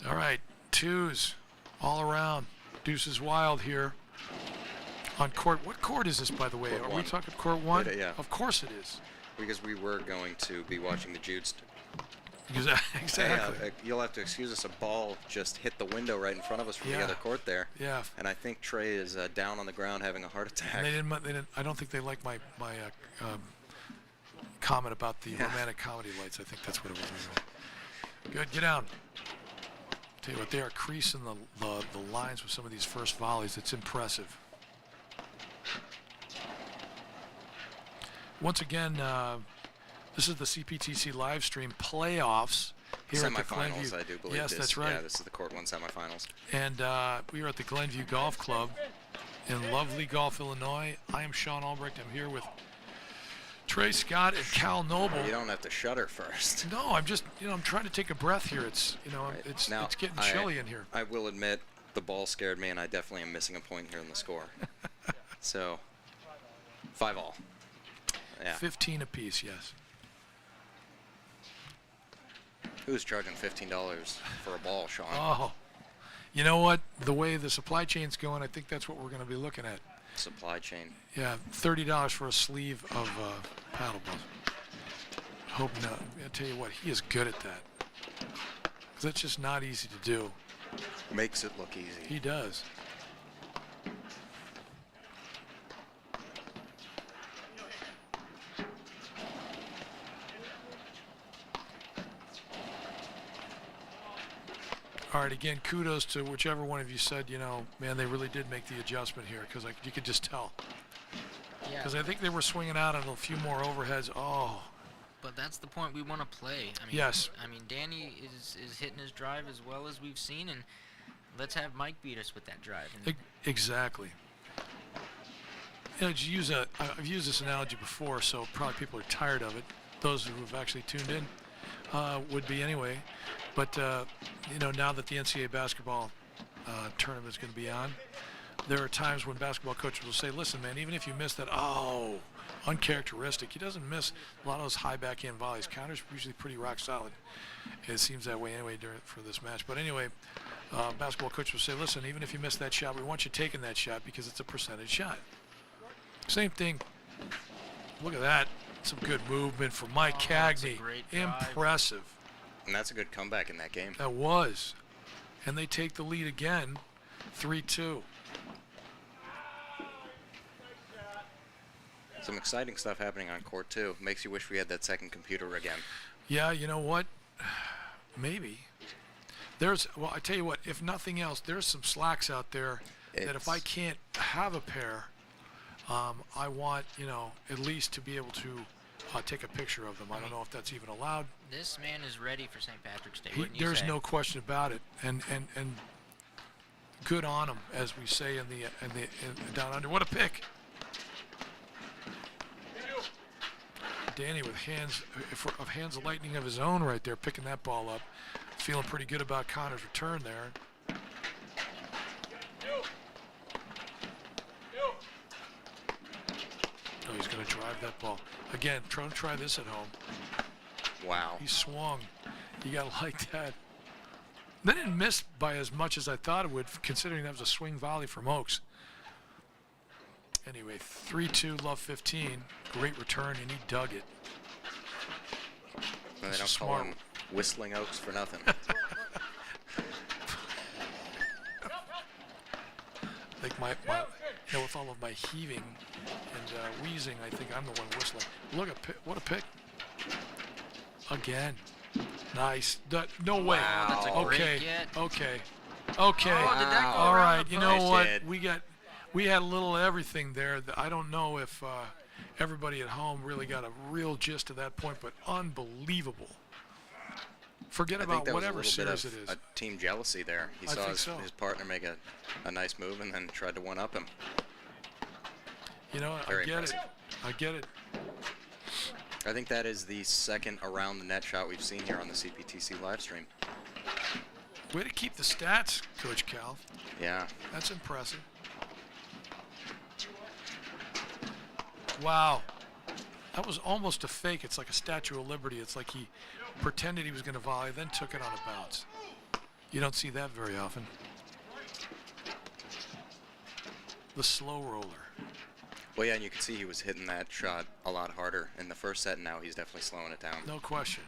All right, twos all around. Deuce is wild here on court. What court is this, by the way? Court Are one. we talking court one? Yeah. Of course it is. Because we were going to be watching the Judes. Exactly. Yeah, you'll have to excuse us. A ball just hit the window right in front of us from the other court there. Yeah. And I think Trey is down on the ground having a heart attack. And they didn't. I don't think they liked my comment about the romantic comedy lights. I think that's what it was. Good. Get down. Tell you what, they are creasing the lines with some of these first volleys. It's impressive. Once again, this is the CPTC live stream playoffs here at the Glenview. I do believe. Yes, that's right. Yeah, this is the Court 1 semifinals. And we are at the Glenview Golf Club in lovely Gulf, Illinois. I am Sean Albrecht. I'm here with Trey Scott and Cal Noble. You don't have to shudder first. No, I'm just, I'm trying to take a breath here. It's, it's getting chilly in here. I will admit, the ball scared me, and I definitely am missing a point here in the score. So, 5-all. Yeah. 15 apiece, yes. Who's charging $15 for a ball, Sean? Oh, you know what? The way the supply chain's going, I think that's what we're going to be looking at. Supply chain. Yeah, $30 for a sleeve of paddle balls. Hope not. I'll tell you what, he is good at that. 'Cause that's just not easy to do. Makes it look easy. He does. All right, again, kudos to whichever one of you said, man, they really did make the adjustment here because you could just tell. Yeah. Because I think they were swinging out on a few more overheads. Oh. But that's the point we want to play. I mean, yes. I mean, Danny is hitting his drive as well as we've seen, and let's have Mike beat us with that drive. Exactly. I've used this analogy before, so probably people are tired of it. Those who have actually tuned in would be anyway. But, now that the NCAA basketball tournament is going to be on, there are times when basketball coaches will say, listen, man, even if you miss that, uncharacteristic. He doesn't miss a lot of those high backhand volleys. Counters usually pretty rock solid. It seems that way anyway for this match. But anyway, basketball coach will say, listen, even if you miss that shot, we want you taking that shot because it's a percentage shot. Same thing. Look at that. Some good movement from Mike Cagney. Impressive. And that's a good comeback in that game. That was. And they take the lead again, 3-2. Some exciting stuff happening on court, too. Makes you wish we had that second computer again. Yeah, you know what? Maybe. Well, I tell you what, if nothing else, there's some slacks out there that if I can't have a pair, I want, at least to be able to take a picture of them. I don't know if that's even allowed. This man is ready for St. Patrick's Day. There's no question about it, and good on him, as we say in the down under. What a pick! Danny with hands of lightning of his own right there, picking that ball up. Feeling pretty good about Connor's return there. Oh, he's going to drive that ball. Again, trying to try this at home. Wow. He swung. You got to like that. They didn't miss by as much as I thought it would, considering that was a swing volley from Oaks. Anyway, 3-2, love 15. Great return, and he dug it. And they don't call him Whistling Oaks for nothing. I think with all of my heaving and wheezing, I think I'm the one whistling. Look at what a pick. Again. Nice. No way. Wow, that's a great get. Okay. Oh, did that go all around right. the You know post? what? We had a little of everything there. I don't know if everybody at home really got a real gist of that point, but unbelievable. Forget about whatever series it is. A team jealousy there. He saw his partner make a nice move and then tried to one-up him. I get it. I think that is the second around the net shot we've seen here on the CPTC live stream. Way to keep the stats, Coach Cal. Yeah. That's impressive. Wow. That was almost a fake. It's like a Statue of Liberty. It's like he pretended he was going to volley, then took it on a bounce. You don't see that very often. The slow roller. Well, yeah, and you can see he was hitting that shot a lot harder in the first set, and now he's definitely slowing it down. No question.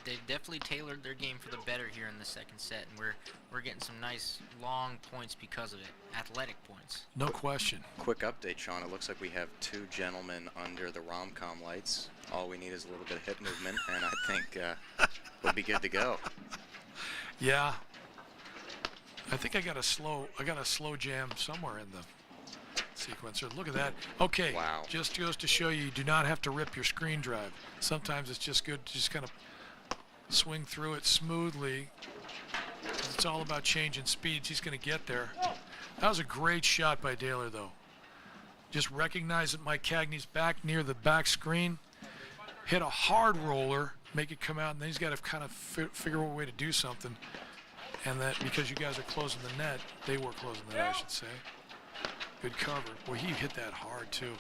They've definitely tailored their game for the better here in the second set, and we're getting some nice long points because of it, athletic points. No question. Quick update, Sean. It looks like we have two gentlemen under the rom-com lights. All we need is a little bit of hip movement, and I think we'll be good to go. Yeah. I think I got a slow jam somewhere in the sequencer. Look at that. Okay. Wow. Just goes to show you do not have to rip your screen drive. Sometimes it's just good to just kind of swing through it smoothly. It's all about changing speeds. He's going to get there. That was a great shot by Daler, though. Just recognize that Mike Cagney's back near the back screen. Hit a hard roller, make it come out, and then he's got to kind of figure out a way to do something. And that because you guys are closing the net, they were closing the net, I should say. Good cover. Boy, he hit that hard, too.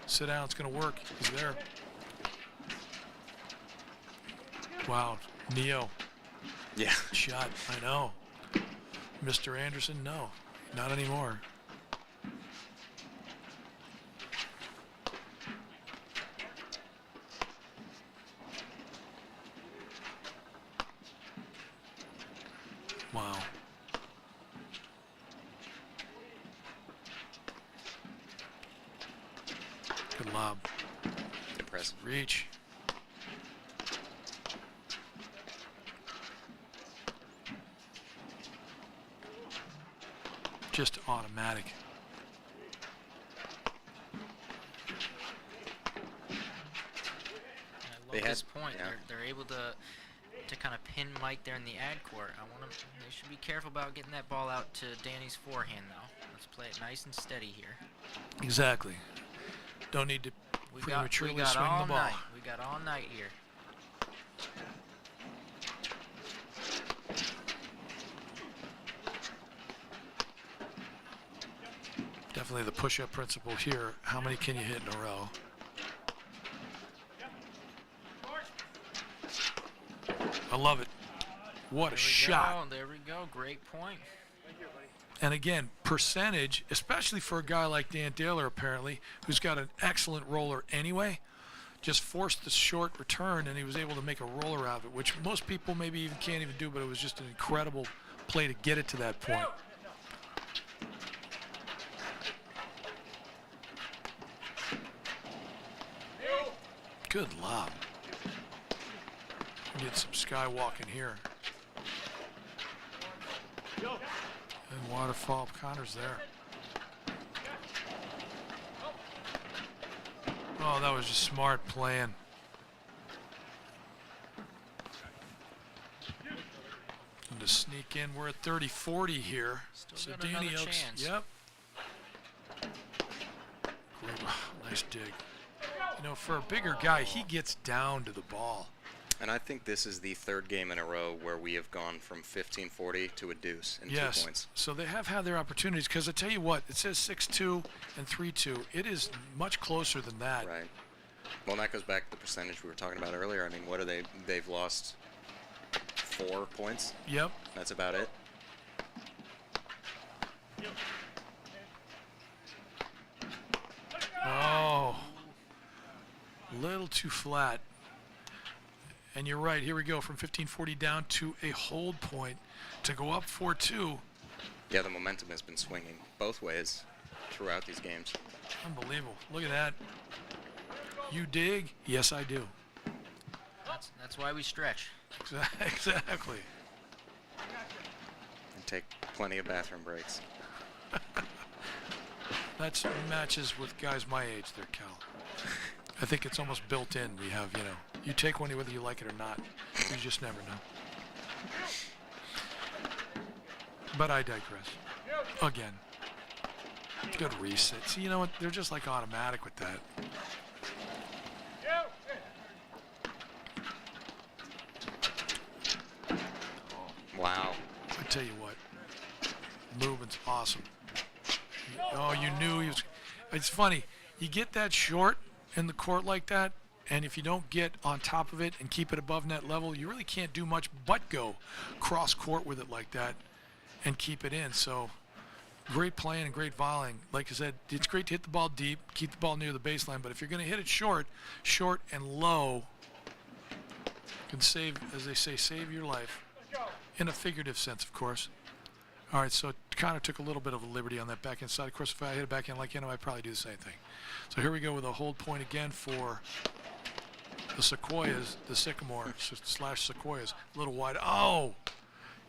Sit down. It's going to work. He's there. Wow. Neo. Yeah. Shot. I know. Mr. Anderson, no. Not anymore. Wow. Good lob. Impressive. Reach. Just automatic. I love this point. Yeah. They're able to kind of pin Mike there in the ad court. They should be careful about getting that ball out to Danny's forehand, though. Let's play it nice and steady here. Exactly. Don't need to prematurely swing the ball. We got all night here. definitely the push-up principle here. How many can you hit in a row? I love it. What a shot. There we go. Great point. And again, percentage, especially for a guy like Dan Taylor, apparently, who's got an excellent roller anyway, just forced the short return, and he was able to make a roller out of it, which most people maybe even can't even do, but it was just an incredible play to get it to that point. Good lob. Get some skywalking here. And waterfall. Connor's there. Oh, that was just smart playing. And to sneak in, we're at 30-40 here. Still got Danny another Oaks. chance. Yep. Great, nice dig. You know, for a bigger guy, he gets down to the ball. And I think this is the third game in a row where we have gone from 15-40 to a deuce in 2 points. So they have had their opportunities, because I tell you what, it says 6-2 and 3-2. It is much closer than that. Right. Well, and that goes back to the percentage we were talking about earlier. I mean, what are they? They've lost 4 points. Yep. That's about it. Oh, little too flat. And you're right. Here we go from 15-40 down to a hold point to go up 4-2. Yeah, the momentum has been swinging both ways throughout these games. Unbelievable. Look at that. You dig? Yes, I do. That's why we stretch. Exactly. And take plenty of bathroom breaks. That's matches with guys my age there, Cal. I think it's almost built in. We have, you know, you take one whether you like it or not. You just never know. But I digress. Again. Good reset. See, you know what? They're just like automatic with that. Wow. I tell you what. Movement's awesome. Oh, you knew he was. It's funny. You get that short in the court like that, and if you don't get on top of it and keep it above net level, you really can't do much but go cross court with it like that and keep it in. So great playing and great volleying. Like I said, it's great to hit the ball deep, keep the ball near the baseline, but if you're going to hit it short and low, can save, as they say, save your life. In a figurative sense, of course. All right, so Connor took a little bit of a liberty on that back side. Of course, if I hit it back in like him, I'd probably do the same thing. So here we go with a hold point again for the Sequoias, the Sycamore / Sequoias. A little wide. Oh!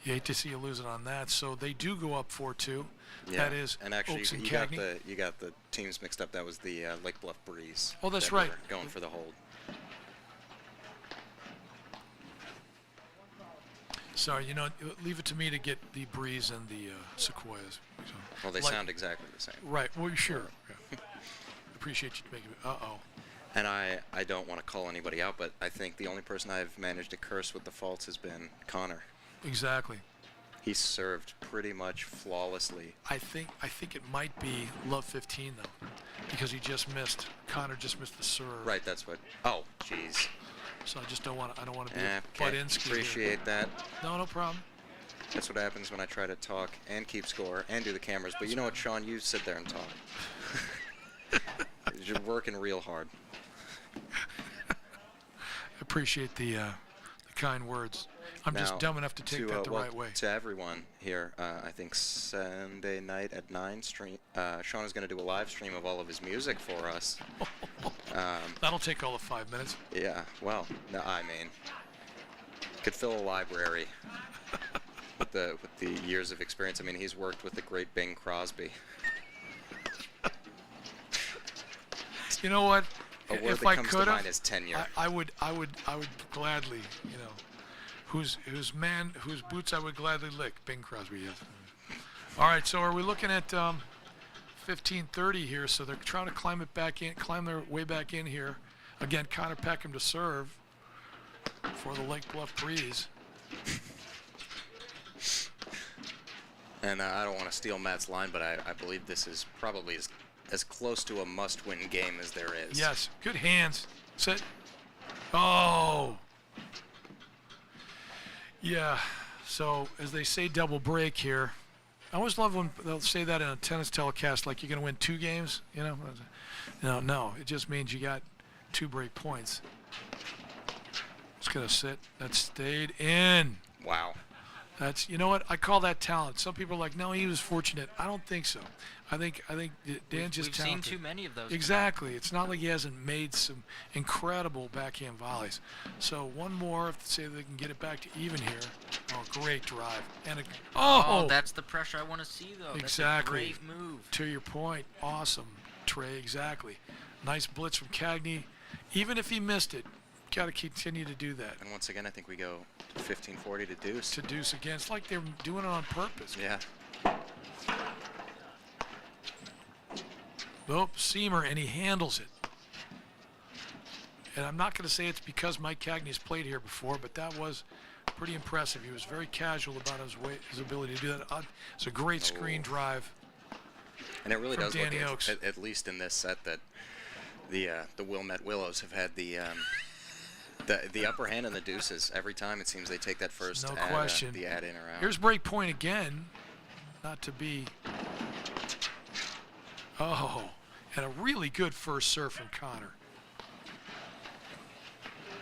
You hate to see you lose it on that. So they do go up 4-2. Yeah. That is and actually, Oaks and you Cagney. got the teams mixed up. That was the Lake Bluff Breeze. Oh, that's that right. were going for the hold. Sorry, you know, leave it to me to get the Breeze and the Sequoias. So, Well, they sound exactly the same. Right. Well, sure. Yeah. Appreciate you making it. Uh-oh. And I don't want to call anybody out, but I think the only person I've managed to curse with the faults has been Connor. Exactly. He served pretty much flawlessly. I think it might be Love 15 though, because he just missed. Connor just missed the serve. Right. That's what. Oh, jeez. So I just don't want to. I don't want to be Okay. Budinsky. Appreciate that. No problem. That's what happens when I try to talk and keep score and do the cameras. But you know what, Sean? You sit there and talk. You're working real hard. Appreciate the kind words. I'm just dumb enough to take that the right way. To everyone here, I think Sunday night at 9 stream. Sean is going to do a live stream of all of his music for us. That'll take all of 5 minutes. Yeah. Well, no, I mean, could fill a library with the years of experience. I mean, he's worked with the great Bing Crosby. You know what? A word if that I comes could to mind have, is tenure. I would gladly, you know, whose boots I would gladly lick. Bing Crosby, yes. All right, so are we looking at 15:30 here? So they're trying to climb their way back in here. Again, Connor Peckham to serve for the Lake Bluff Breeze. And I don't want to steal Matt's line, but I believe this is probably as close to a must-win game as there is. Yes, good hands. Set. Oh. Yeah, so as they say double break here, I always love when they'll say that in a tennis telecast, like you're going to win 2 games, you know? No, it just means you got 2 break points. It's going to sit. That stayed in. Wow. That's, you know what, I call that talent. Some people are like, no, he was fortunate. I don't think so. I think Dan's just talented. We've seen too many of those. Exactly. Tonight. It's not like he hasn't made some incredible backhand volleys. So one more, if say they can get it back to even here. Oh, great drive. And oh, that's the pressure I want to see, though. Exactly. That's a great move. To your point, awesome, Trey. Exactly. Nice blitz from Cagney. Even if he missed it, got to continue to do that. And once again, I think we go 15-40 to deuce. To deuce again. It's like they're doing it on purpose. Yeah. Nope, Seamer, and he handles it. And I'm not going to say it's because Mike Cagney's played here before, but that was pretty impressive. He was very casual about his ability to do that. It's a great screen drive. And it really does Danny look, Oaks. at least in this set, that the Wilmette Willows have had the upper hand in the deuces every time. It seems they take that first no question. The add in or out. Here's break point again. Not to be. Oh, and a really good first serve from Connor.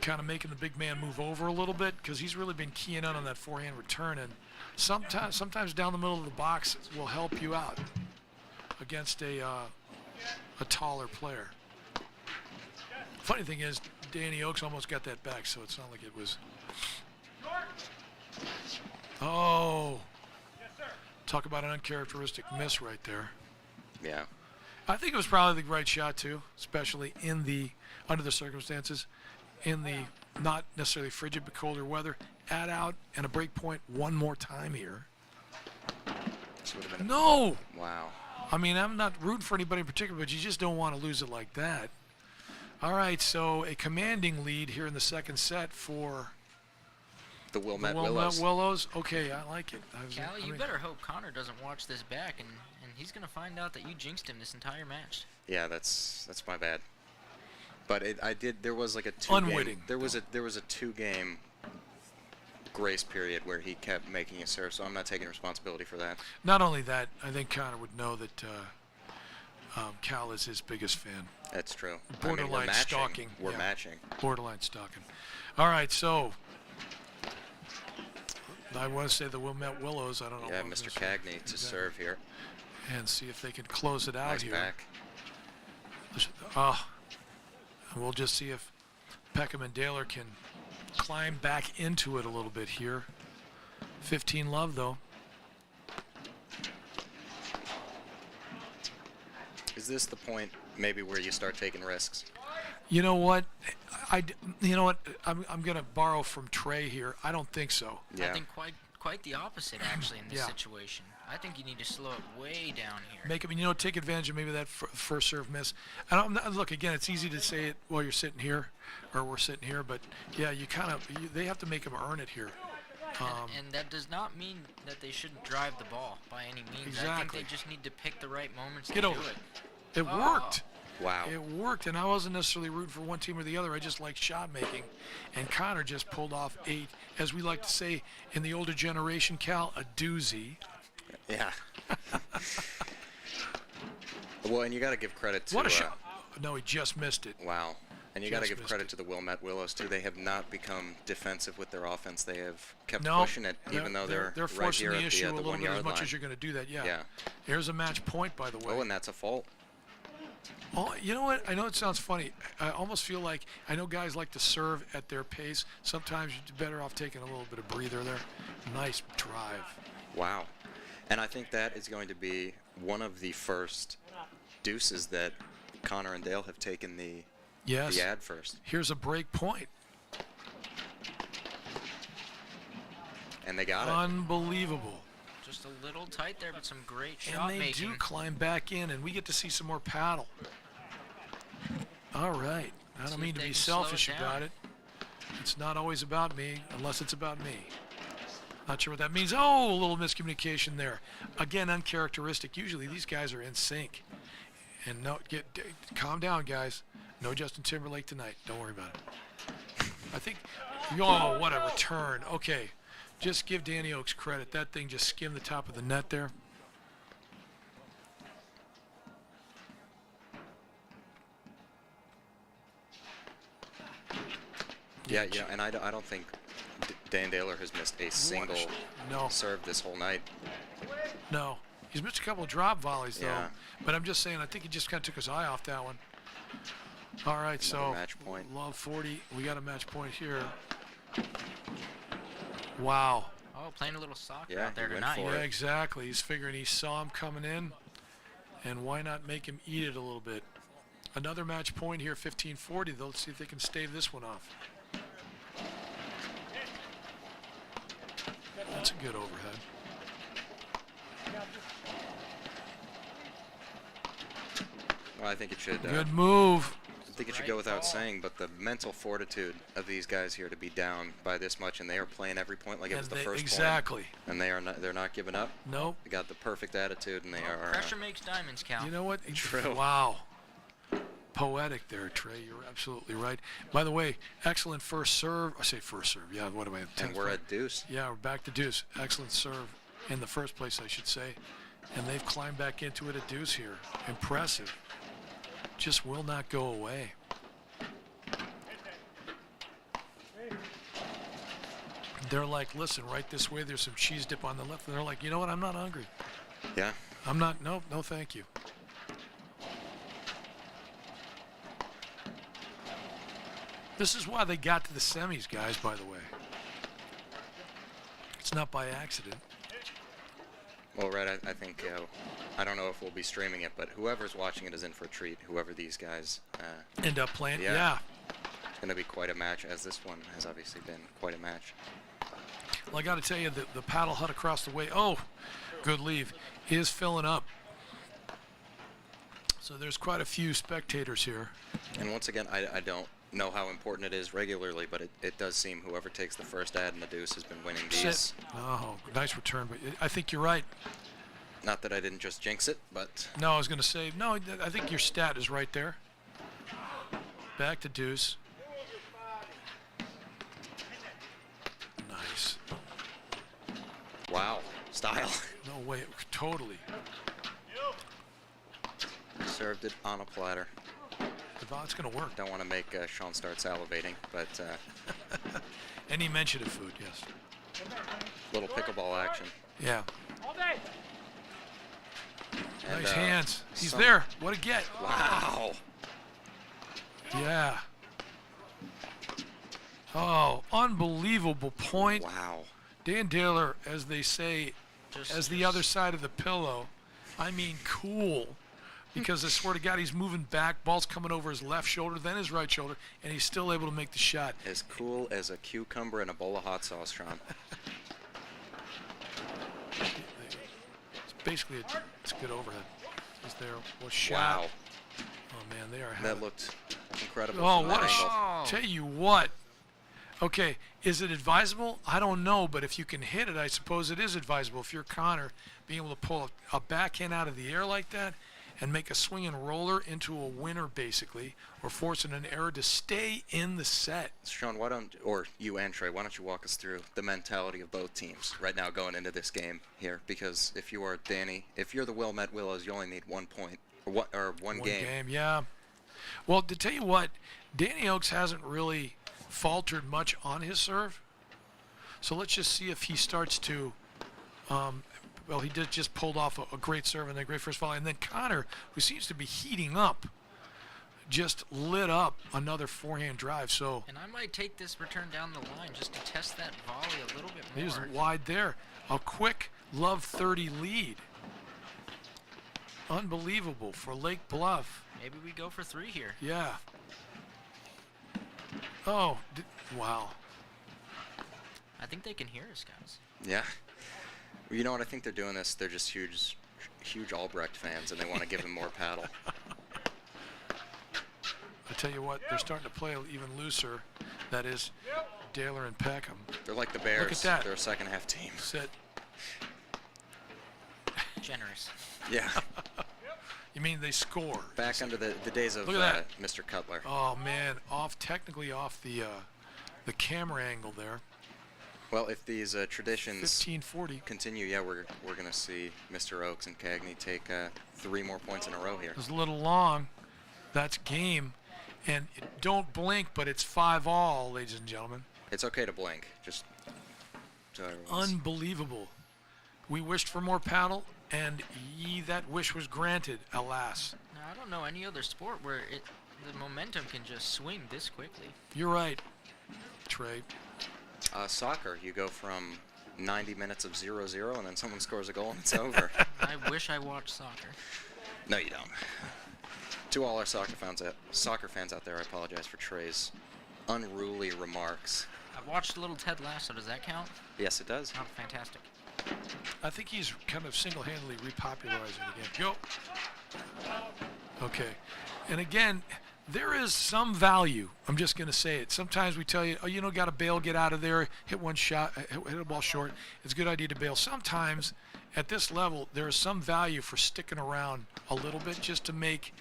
Kind of making the big man move over a little bit because he's really been keying in on that forehand return, and sometimes down the middle of the box will help you out against a taller player. Funny thing is, Danny Oaks almost got that back, so it's not like it was. Oh, talk about an uncharacteristic miss right there. Yeah. I think it was probably the right shot too, especially under the circumstances, in the not necessarily frigid but colder weather. Add out and a break point one more time here. No. Wow. I mean, I'm not rooting for anybody in particular, but you just don't want to lose it like that. All right, so a commanding lead here in the second set for the Wilmette Willows. Okay, I like it. Callie, you better hope Connor doesn't watch this back, and he's going to find out that you jinxed him this entire match. Yeah, that's my bad. But there was like a 2-game. There was a 2-game grace period where he kept making a serve, so I'm not taking responsibility for that. Not only that, I think Connor would know that Cal is his biggest fan. That's true. Borderline stalking. We're matching. Borderline stalking. All right, so I want to say the Wilmette Willows. I don't know. Yeah, Mr. Cagney to serve here. And see if they can close it out nice here. Back. And we'll just see if Peckham and Daler can climb back into it a little bit here. 15-love, though. Is this the point maybe where you start taking risks? You know what? I'm going to borrow from Trey here. I don't think so. Yeah. I think quite the opposite, actually, in this situation. I think you need to slow it way down here. Take advantage of maybe that first serve miss. Look, again, it's easy to say it while you're sitting here, or we're sitting here, but yeah, they have to make them earn it here. And that does not mean that they shouldn't drive the ball by any means. Exactly. I think they just need to pick the right moments to do it. It worked. Wow. It worked, and I wasn't necessarily rooting for one team or the other. I just like shot making, and Connor just pulled off as we like to say in the older generation, Cal, a doozy. Yeah. Well, and you got to give credit to... What a shot. No, he just missed it. Wow. And you got to give credit to the Wilmette Willows, too. They have not become defensive with their offense. They have kept pushing it, even though they're right forcing here the issue at the a little bit as much line. as you're going to do that, Yeah. Here's a match point, by the way. Oh, and that's a fault. Oh, you know what? I know it sounds funny. I almost feel like I know guys like to serve at their pace. Sometimes you're better off taking a little bit of breather there. Nice drive. Wow. And I think that is going to be one of the first deuces that Connor and Dale have taken the ad first. Here's a break point. And they got it. Unbelievable. Just a little tight there, but some great shot making. And they do climb back in, and we get to see some more paddle. All right. I don't mean to be selfish about it. It's not always about me, unless it's about me. Not sure what that means. Oh, a little miscommunication there. Again, uncharacteristic. Usually these guys are in sync. And no, calm down, guys. No Justin Timberlake tonight. Don't worry about it. I think, oh, what a return. Okay, just give Danny Oaks credit. That thing just skimmed the top of the net there. Yeah, and I don't think Dan Daler has missed a single serve this whole night. No. He's missed a couple of drop volleys, though. Yeah. But I'm just saying, I think he just kind of took his eye off that one. All right, Another match point. Love 40. We got a match point here. Wow. Oh, playing a little soccer Yeah, out there he went tonight. for Yeah, it. exactly. He's figuring he saw him coming in, and why not make him eat it a little bit? Another match point here, 15-40. Let's see if they can stave this one off. That's a good overhead. Well, I think it should. Good move. I think it should go without saying, but the mental fortitude of these guys here to be down by this much, and they are playing every point like it was the first exactly. point. And they're not giving up. Nope. They got the perfect attitude, and they are. Pressure makes diamonds, Cal. You know what? True. Wow. Poetic there, Trey. You're absolutely right. By the way, excellent first serve. I say first serve. Yeah, what do I have? And we're at deuce. Yeah, we're back to deuce. Excellent serve in the first place, I should say. And they've climbed back into it at deuce here. Impressive. Just will not go away. They're like, listen, right this way, there's some cheese dip on the left. And they're like, you know what? I'm not hungry. Yeah. I'm not, no, thank you. This is why they got to the semis, guys, by the way. It's not by accident. Well, Red, I think, I don't know if we'll be streaming it, but whoever's watching it is in for a treat, whoever these guys end up playing. Yeah. Yeah. It's going to be quite a match, as this one has obviously been quite a match. Well, I got to tell you, the paddle hut across the way, oh, good leave, is filling up. So there's quite a few spectators here. And once again, I don't know how important it is regularly, but it does seem whoever takes the first ad in the deuce has been winning these. Sit. Oh, nice return, but I think you're right. Not that I didn't just jinx it, but... No, I was going to say, no, I think your stat is right there. Back to deuce. Nice. Wow. Style. No way, totally. Served it on a platter. It's going to work. Don't want to make Sean start salivating, but... Any mention of food, yes. Little pickleball action. Yeah. And, nice hands. He's there. What a get. Wow. Yeah. Oh, unbelievable point. Wow. Dan Daler, as they say, as the other side of the pillow. I mean, cool. Because I swear to God, he's moving back. Ball's coming over his left shoulder, then his right shoulder, and he's still able to make the shot. As cool as a cucumber in a bowl of hot sauce, Sean. It's basically it's a good overhead. He's there. What shot? Wow. Oh, man, they are having... That looked incredible. Oh, from what that a angle. shot. Tell you what. Okay, is it advisable? I don't know, but if you can hit it, I suppose it is advisable. If you're Connor, being able to pull a backhand out of the air like that and make a swinging roller into a winner, basically, or forcing an error to stay in the set. Sean, or you and Trey, why don't you walk us through the mentality of both teams right now going into this game here? Because if you are Danny, if you're the Wilmette Willows, you only need 1 point, or one game. Yeah. Well, to tell you what, Danny Oaks hasn't really faltered much on his serve. So let's just see if he starts to, well, he just pulled off a great serve and a great first volley. And then Connor, who seems to be heating up, just lit up another forehand drive. So And I might take this return down the line just to test that volley a little bit more. he's wide there. A quick Love 30 lead. Unbelievable for Lake Bluff. Maybe we go for 3 here. Yeah. Oh, wow. I think they can hear us, guys. Yeah. Well, you know what? I think they're doing this. They're just huge Albrecht fans, and they want to give him more paddle. I tell you what, they're starting to play even looser. That is, Daler and Peckham. They're like the Bears. Look at that. They're a second half team. Sit. Generous. Yeah. You mean they score? Back under the days of Mr. Cutler. Oh man, technically off the camera angle there. Well, if these traditions 15-40 continue, yeah, we're gonna see Mr. Oaks and Cagney take 3 more points in a row here. It was a little long. That's game, and don't blink, but it's 5-all, ladies and gentlemen. It's okay to blink. Just so unbelievable. We wished for more paddle, and that wish was granted, alas. Now, I don't know any other sport where the momentum can just swing this quickly. You're right, Trey. Soccer, you go from 90 minutes of 0-0, and then someone scores a goal and it's over. I wish I watched soccer. No, you don't. To all our soccer fans out there, I apologize for Trey's unruly remarks. I watched a little Ted Lasso. Does that count? Yes, it does. Oh, fantastic. I think he's kind of single-handedly repopularizing the game. Go. Okay. And again, there is some value. I'm just going to say it. Sometimes we tell you, got to bail, get out of there, hit one shot, hit a ball short. It's a good idea to bail. Sometimes at this level, there is some value for sticking around a little bit just to make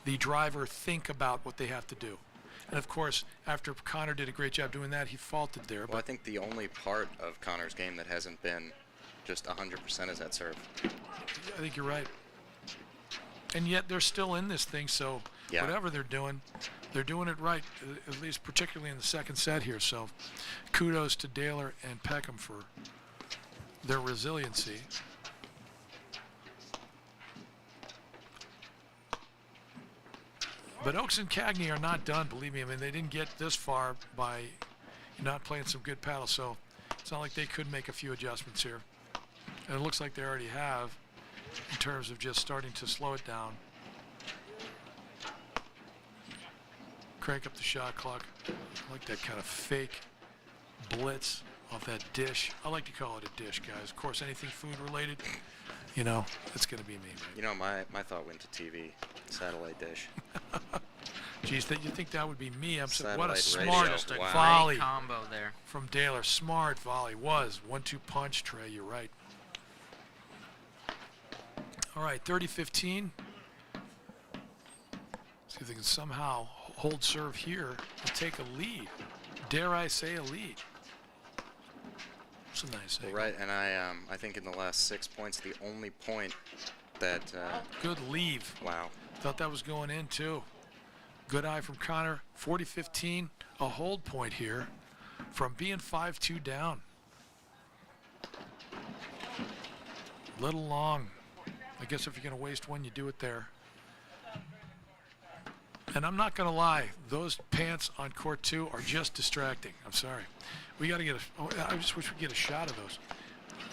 the driver think about what they have to do. And of course, after Connor did a great job doing that, he faulted there. Well, I think the only part of Connor's game that hasn't been just 100% is that serve. I think you're right. And yet they're still in this thing, so yeah. Whatever they're doing it right, at least particularly in the second set here. So kudos to Daler and Peckham for their resiliency. But Oaks and Cagney are not done, believe me. I mean, they didn't get this far by not playing some good paddle, so it's not like they couldn't make a few adjustments here. And it looks like they already have in terms of just starting to slow it down. Crank up the shot clock. I like that kind of fake blitz off that dish. I like to call it a dish, guys. Of course, anything food related, it's going to be me. Right? My thought went to TV, satellite dish. Geez, you think that would be me? I'm saying, what a radio. smart Wow. volley combo there from Daler. Smart volley. 1-2 punch, Trey. You're right. All right, 30-15. See if they can somehow hold serve here and take a lead. Dare I say a lead? It's a nice thing. Right, and I think in the last 6 points, the only point that... Good leave. Wow. Thought that was going in, too. Good eye from Connor. 40-15, a hold point here from being 5-2 down. Little long. I guess if you're going to waste one, you do it there. And I'm not going to lie, those pants on court 2 are just distracting. I'm sorry. We got to get I just wish we'd get a shot of those.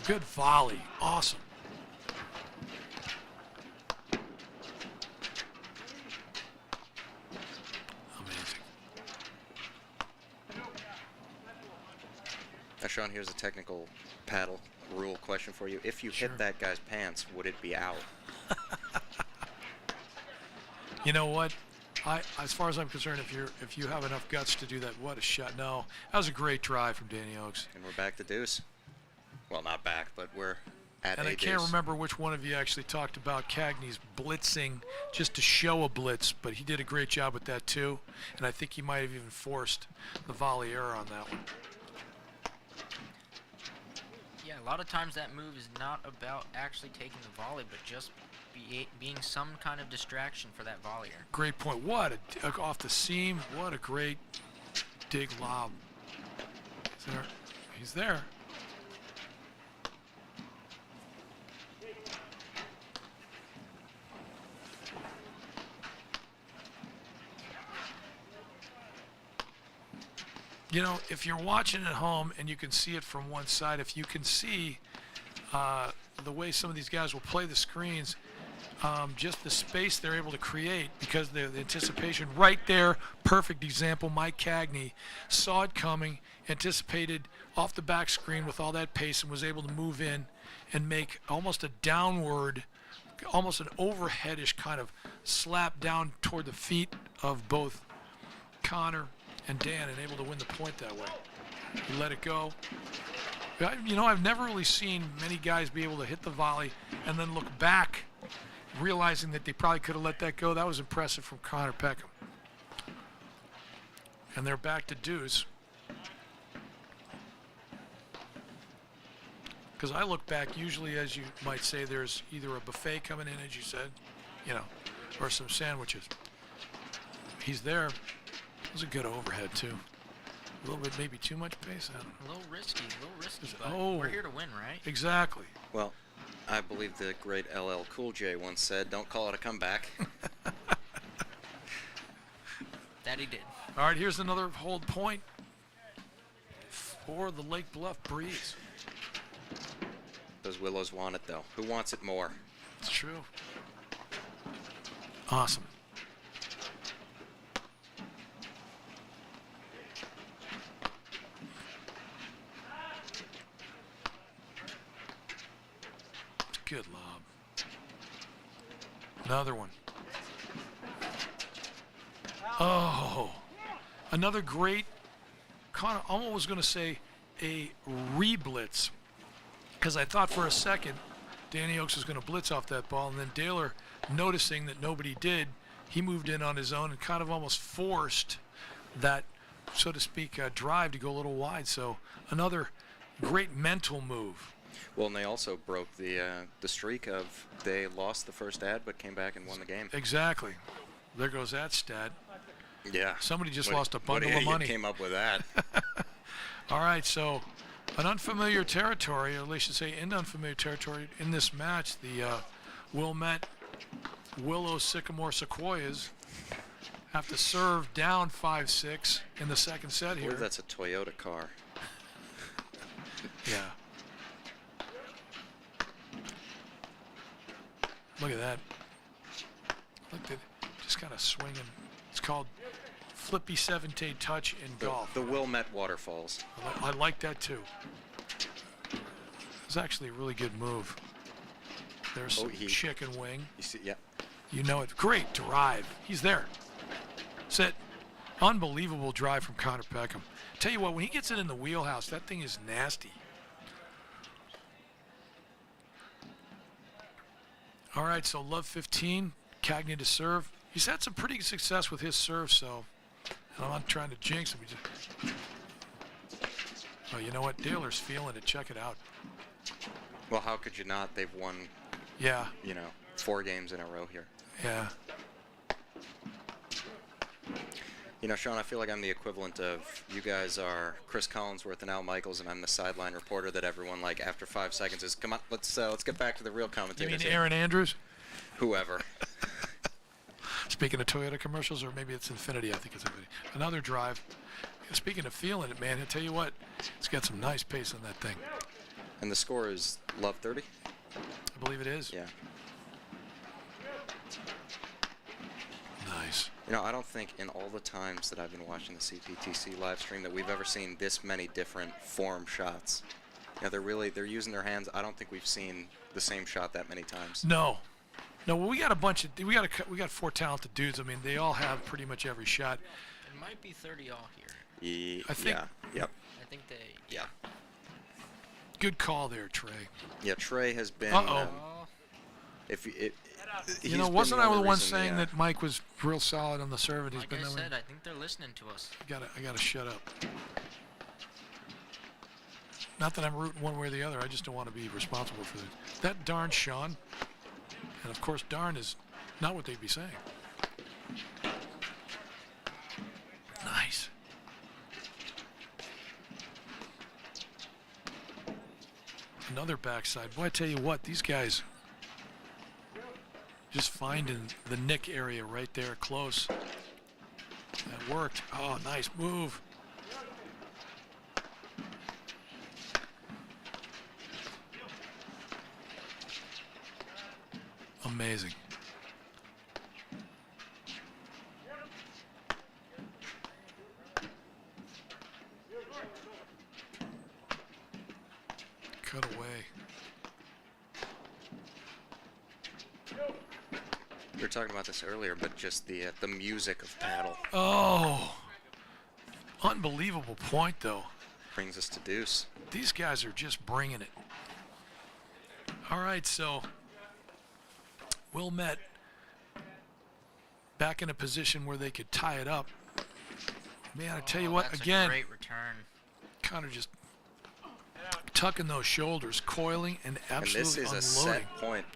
Good volley. Awesome. Amazing. Now, Sean, here's a technical paddle rule question for you. If you hit that guy's pants, would it be out? You know what? As far as I'm concerned, if you have enough guts to do that, what a shot. No, that was a great drive from Danny Oaks. And we're back to deuce. Well, not back, but we're at and a I can't deuce. remember which one of you actually talked about Cagney's blitzing just to show a blitz, but he did a great job with that too. And I think he might have even forced the volley error on that one. Yeah, a lot of times that move is not about actually taking the volley, but just being some kind of distraction for that volleyer. Great point. What off the seam. What a great dig lob. He's there. If you're watching at home and you can see it from one side, if you can see the way some of these guys will play the screens, just the space they're able to create because the anticipation right there, perfect example. Mike Cagney saw it coming, anticipated off the back screen with all that pace and was able to move in and make almost a downward, almost an overheadish kind of slap down toward the feet of both Connor and Dan and able to win the point that way. He let it go. I've never really seen many guys be able to hit the volley and then look back, realizing that they probably could have let that go. That was impressive from Connor Peckham. And they're back to deuce. Because I look back, usually, as you might say, there's either a buffet coming in, as you said, or some sandwiches. He's there. It was a good overhead, too. A little bit, maybe too much pace. A little risky, but we're here to win, right? Exactly. Well, I believe the great LL Cool J once said, "Don't call it a comeback." That he did. All right, here's another hold point for the Lake Bluff Breeze. Those Willows want it, though. Who wants it more? It's true. Awesome. Good lob. Another one. Oh, another great, kind of almost was going to say a re-blitz, because I thought for a second Danny Oakes was going to blitz off that ball, and then Daler, noticing that nobody did, he moved in on his own and kind of almost forced that, so to speak, drive to go a little wide. So another great mental move. Well, and they also broke the streak of they lost the first ad but came back and won the game. Exactly. There goes that stat. Yeah. Somebody just lost a bundle of of money. Came up with that. All right, so an unfamiliar territory, or I should say in unfamiliar territory in this match, the Wilmette Willow Sycamore Sequoias have to serve down 5-6 in the second set I here. believe that's a Toyota car. Yeah. Look at that. Look at just kind of swinging. It's called Flippy 17 touch in golf. The Wilmette Waterfalls. I like that too. It's actually a really good move. There's some chicken wing. You see, yeah. You know it. Great drive. He's there. Sit. Unbelievable drive from Connor Peckham. Tell you what, when he gets it in the wheelhouse, that thing is nasty. All right, so love 15, Cagney to serve. He's had some pretty good success with his serve, so and I'm not trying to jinx him. Oh, you know what? Daler's feeling it. Check it out. Well, how could you not? They've won, yeah, 4 games in a row here. Yeah. Sean, I feel like I'm the equivalent of you guys are Chris Collinsworth and Al Michaels, and I'm the sideline reporter that everyone, like, after 5 seconds is, come on, let's get back to the real commentators. You mean Aaron Andrews? Whoever. Speaking of Toyota commercials, or maybe it's Infinity, I think it's Infinity. Another drive. Speaking of feeling it, man, I tell you what, it's got some nice pace on that thing. And the score is love 30? I believe it is. Yeah. Nice. I don't think in all the times that I've been watching the CPTC live stream that we've ever seen this many different form shots. They're using their hands. I don't think we've seen the same shot that many times. No. Well, we got we got 4 talented dudes. I mean, they all have pretty much every shot. It might be 30 all here. I think. Yeah. Yep. I think they. Yeah. Good call there, Trey. Yeah, Trey has been. Wasn't I the one saying that Mike was real solid on the serve? And like I said, I think they're listening to us. I gotta shut up. Not that I'm rooting one way or the other. I just don't want to be responsible for that darn Sean. And of course, darn is not what they'd be saying. Nice. Another backside. Boy, I tell you what, these guys just finding the nick area right there close. That worked. Oh, nice move. Amazing. Cut away. We were talking about this earlier, but just the music of paddle. Oh, unbelievable point though. brings us to deuce. These guys are just bringing it. All right, so Wilmette back in a position where they could tie it up. Man, I tell you what, that's again, a great return. Connor just tucking those shoulders, coiling, and absolutely and this is unloading. a set point.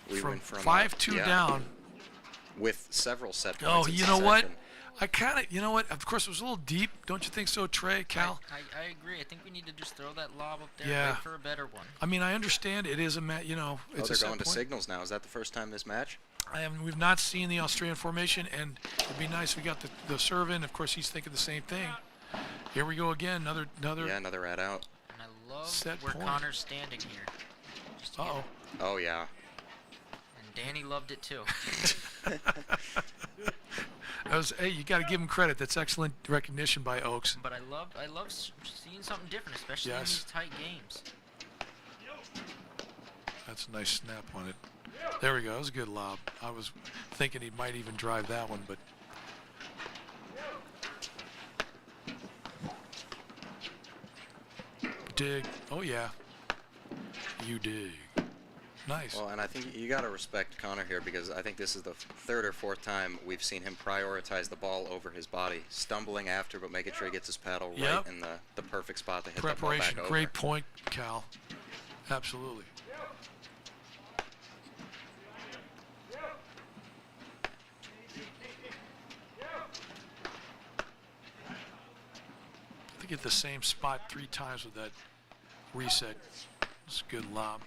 We From went from 5-2 down. With several set points. Oh, in you know what? succession. I kind of, you know what? Of course, it was a little deep. Don't you think so, Trey, Cal? I agree. I think we need to just throw that lob up there Yeah. and wait for a better one. I mean, I understand it is a it's Oh, a they're set going to point. signals now. Is that the first time this match? We've not seen the Australian formation, and it'd be nice if we got the serve in. Of course, he's thinking the same thing. Here we go again. Another. Yeah, another rat out. And I love Set where point. Connor's standing here. Just to get- Uh-oh. Oh, yeah. And Danny loved it too. Hey, you got to give him credit. That's excellent recognition by Oaks. But I love seeing something different, especially in Yes. these tight games. That's a nice snap on it. There we go. That was a good lob. I was thinking he might even drive that one, but. Dig. Oh, yeah. You dig. Nice. Well, and I think you got to respect Connor here because I think this is the third or fourth time we've seen him prioritize the ball over his body, stumbling after but making sure he gets his paddle Yep. right in the perfect spot to hit that ball Preparation. back over. Great point, Cal. Absolutely. I think at the same spot 3 times with that reset. It's a good lob.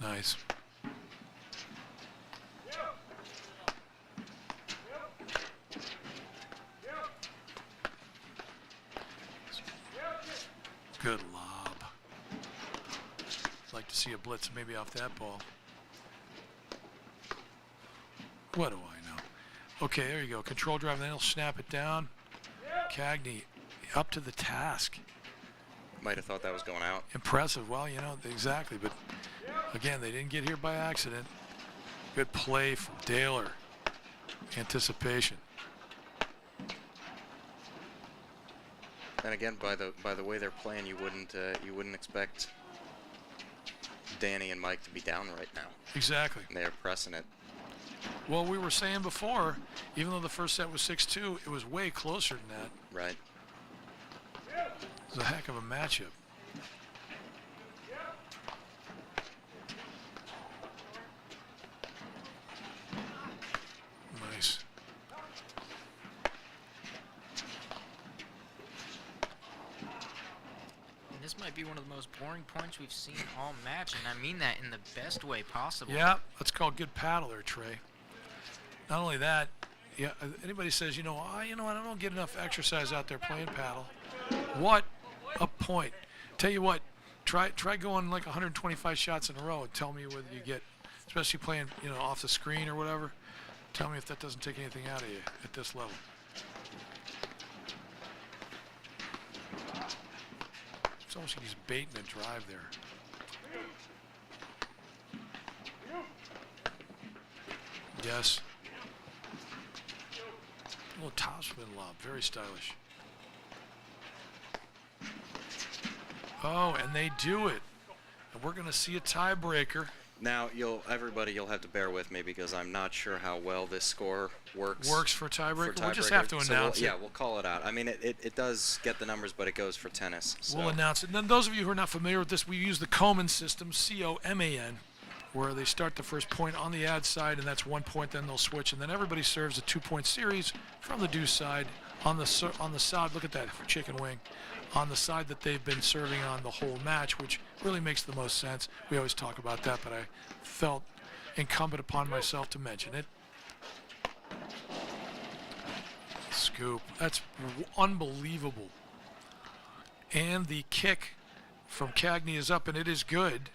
Nice. Good lob. Like to see a blitz maybe off that ball. What do I know? Okay, there you go. Control drive, then he'll snap it down. Cagney up to the task. Might have thought that was going out. Impressive. Well, exactly. But again, they didn't get here by accident. Good play from Daler. Anticipation. And again, by the way they're playing, you wouldn't expect Danny and Mike to be down right now. Exactly. And they're pressing it. Well, we were saying before, even though the first set was 6-2, it was way closer than that. Right. It was a heck of a matchup. Nice. And this might be one of the most boring points we've seen all match, and I mean that in the best way possible. Yeah, that's called good paddle there, Trey. Not only that, yeah. Anybody says, I don't get enough exercise out there playing paddle. What a point! Tell you what, try going like 125 shots in a row and tell me whether you get, especially playing, off the screen or whatever. Tell me if that doesn't take anything out of you at this level. It's almost like he's baiting a drive there. Yes. A little topspin lob, very stylish. Oh, and they do it. And we're going to see a tiebreaker. Now, you'll have to bear with me because I'm not sure how well this score works. Works for tiebreaker? We'll just have to announce it. Yeah, we'll call it out. I mean, it does get the numbers, but it goes for tennis. So. We'll announce it. And then those of you who are not familiar with this, we use the Coman system, C-O-M-A-N, where they start the first point on the ad side, and that's 1 point, then they'll switch, and then everybody serves a 2-point series from the deuce side on the side. Look at that chicken wing. On the side that they've been serving on the whole match, which really makes the most sense. We always talk about that, but I felt incumbent upon myself to mention it. Scoop. That's unbelievable. And the kick from Cagney is up, and it is good.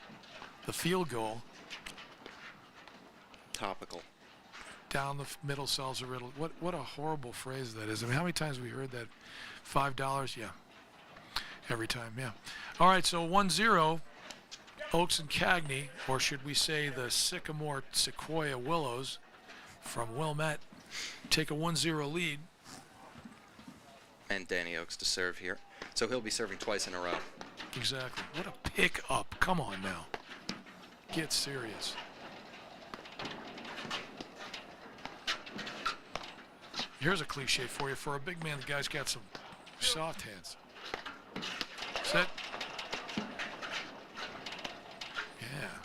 The field goal. Topical. Down the middle sells a riddle. What a horrible phrase that is. I mean, how many times have we heard that? $5? Yeah. Every time, yeah. All right, so 1-0. Oaks and Cagney, or should we say the Sycamore Sequoia Willows from Wilmette, take a 1-0 lead. And Danny Oaks to serve here. So he'll be serving twice in a row. Exactly. What a pick up. Come on now. Get serious. Here's a cliche for you. For a big man, the guy's got some soft hands. Set. Yeah.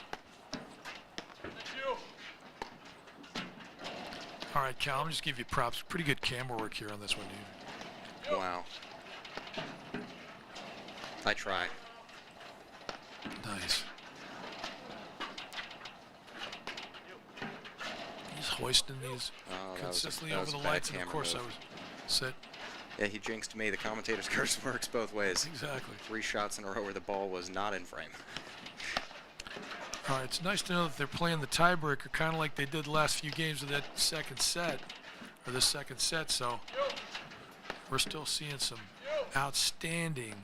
All right, Cal, I'm just give you props. Pretty good camera work here on this one, dude. Wow. I try. Nice. He's hoisting these consistently over the lights, and of course I was set. Yeah, he jinxed me. The commentator's curse works both ways. Exactly. 3 shots in a row where the ball was not in frame. All right, it's nice to know that they're playing the tiebreaker, kind of like they did the last few games of that second set, or the second set. So we're still seeing some outstanding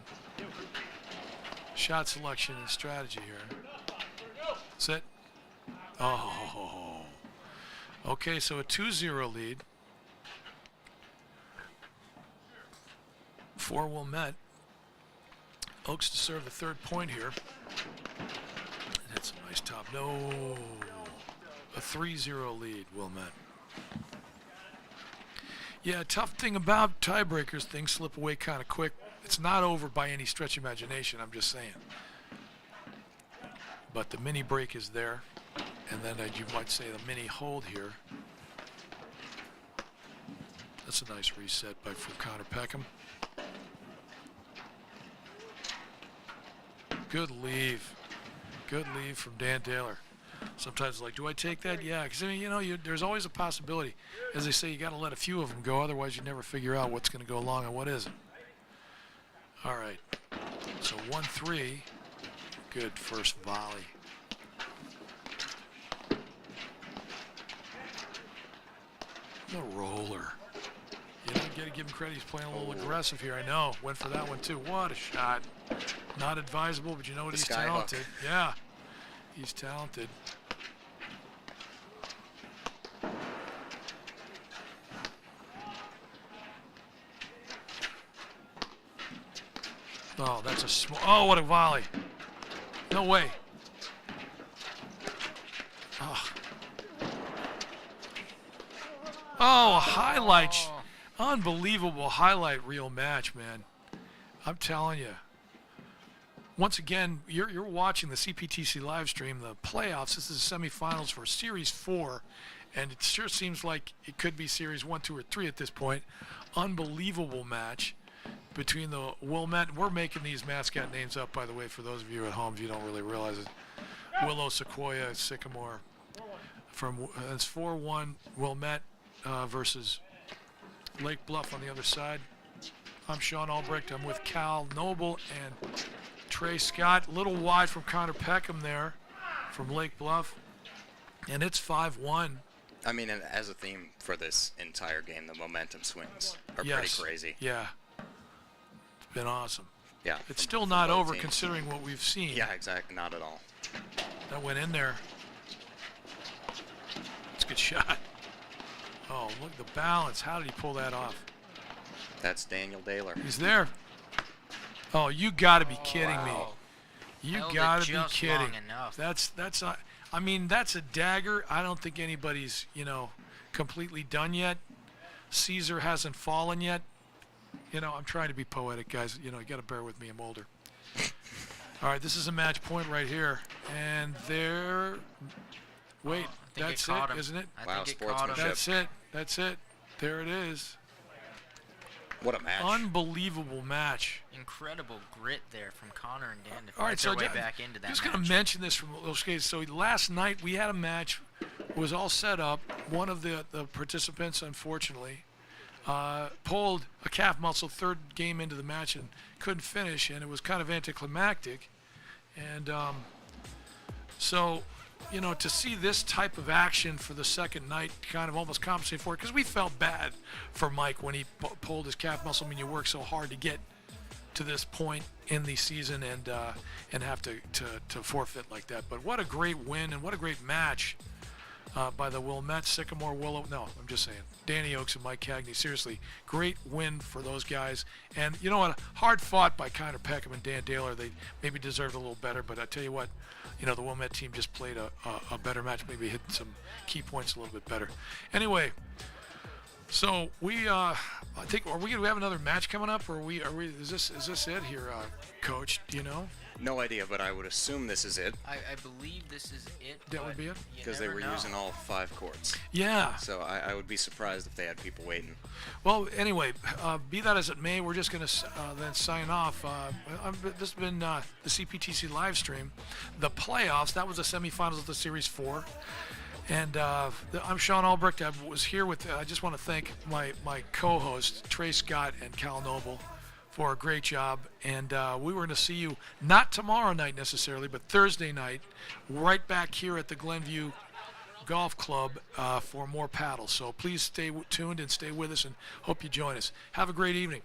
shot selection and strategy here. Set. Oh. Okay, so a 2-0 lead for Wilmette. Oaks to serve the third point here. That's a nice top. No. A 3-0 lead, Wilmette. Yeah, tough thing about tiebreakers, things slip away kind of quick. It's not over by any stretch of imagination, I'm just saying. But the mini break is there. And then you might say the mini hold here. That's a nice reset from Connor Peckham. Good leave. Good leave from Dan Taylor. Sometimes it's like, do I take that? Yeah, because I mean, you know, there's always a possibility. As they say, you got to let a few of them go, otherwise you never figure out what's going to go along and what isn't. All right, so 1-3. Good first volley. The roller. You know, got to give him credit. He's playing a little aggressive here. I know. Went for that one too. What a shot. Not advisable, but you know what? He's talented. Yeah, he's talented. Oh, that's a small. Oh, what a volley. No way. Oh, a highlight. Unbelievable highlight reel match, man. I'm telling you. Once again, you're watching the CPTC live stream, the playoffs. This is the semifinals for Series 4, and it sure seems like it could be Series 1, 2, or 3 at this point. Unbelievable match between the Wilmette. We're making these mascot names up, by the way, for those of you at home if you don't really realize it. Willow, Sequoia, Sycamore. It's 4-1 Wilmette versus Lake Bluff on the other side. I'm Sean Albrecht. I'm with Cal Noble and Trey Scott. A little wide from Connor Peckham there from Lake Bluff. And it's 5-1. I mean, and as a theme for this entire game, the momentum swings are pretty crazy. Yeah. It's been awesome. Yeah. It's still not over considering what we've seen. Yeah, exactly. Not at all. That went in there. It's a good shot. Oh, look at the balance. How did he pull that off? That's Daniel Daylor. He's there. Oh, you got to be kidding me. You got to be kidding. That's not, I mean, that's a dagger. I don't think anybody's, completely done yet. Caesar hasn't fallen yet. I'm trying to be poetic, guys. You got to bear with me. I'm older. All right, this is a match point right here. And there, wait, that's it, isn't it? Wow, sportsmanship. That's it. There it is. What a match. Unbelievable match. Incredible grit there from Connor and Dan to fight their way back into that match. I'm just going to mention this from those cases. So last night we had a match. It was all set up. One of the participants, unfortunately, pulled a calf muscle third game into the match and couldn't finish, and it was kind of anticlimactic. And so, to see this type of action for the second night kind of almost compensate for it, because we felt bad for Mike when he pulled his calf muscle. I mean, you work so hard to get to this point in the season and have to forfeit like that. But what a great win and what a great match by the Wilmette, Sycamore, Willow. No, I'm just saying. Danny Oakes and Mike Cagney. Seriously, great win for those guys. And you know what? Hard fought by Connor Peckham and Dan Daler. They maybe deserved a little better, but I tell you what, the Wilmette team just played a better match, maybe hit some key points a little bit better. Anyway, so I think, are we gonna have another match coming up, or is this it here, Coach? Do you know? No idea, but I would assume this is it. I believe this is it. That would be it? Because they were using all 5 courts. Yeah. So I would be surprised if they had people waiting. Well, anyway, be that as it may, we're just going to then sign off. This has been the CPTC live stream. The playoffs, that was the semifinals of the Series 4. And I'm Sean Albrecht. I was here with, I just want to thank my co-hosts, Trey Scott and Cal Noble, for a great job. And we were going to see you not tomorrow night necessarily, but Thursday night, right back here at the Glenview Golf Club for more paddle. So please stay tuned and stay with us, and hope you join us. Have a great evening.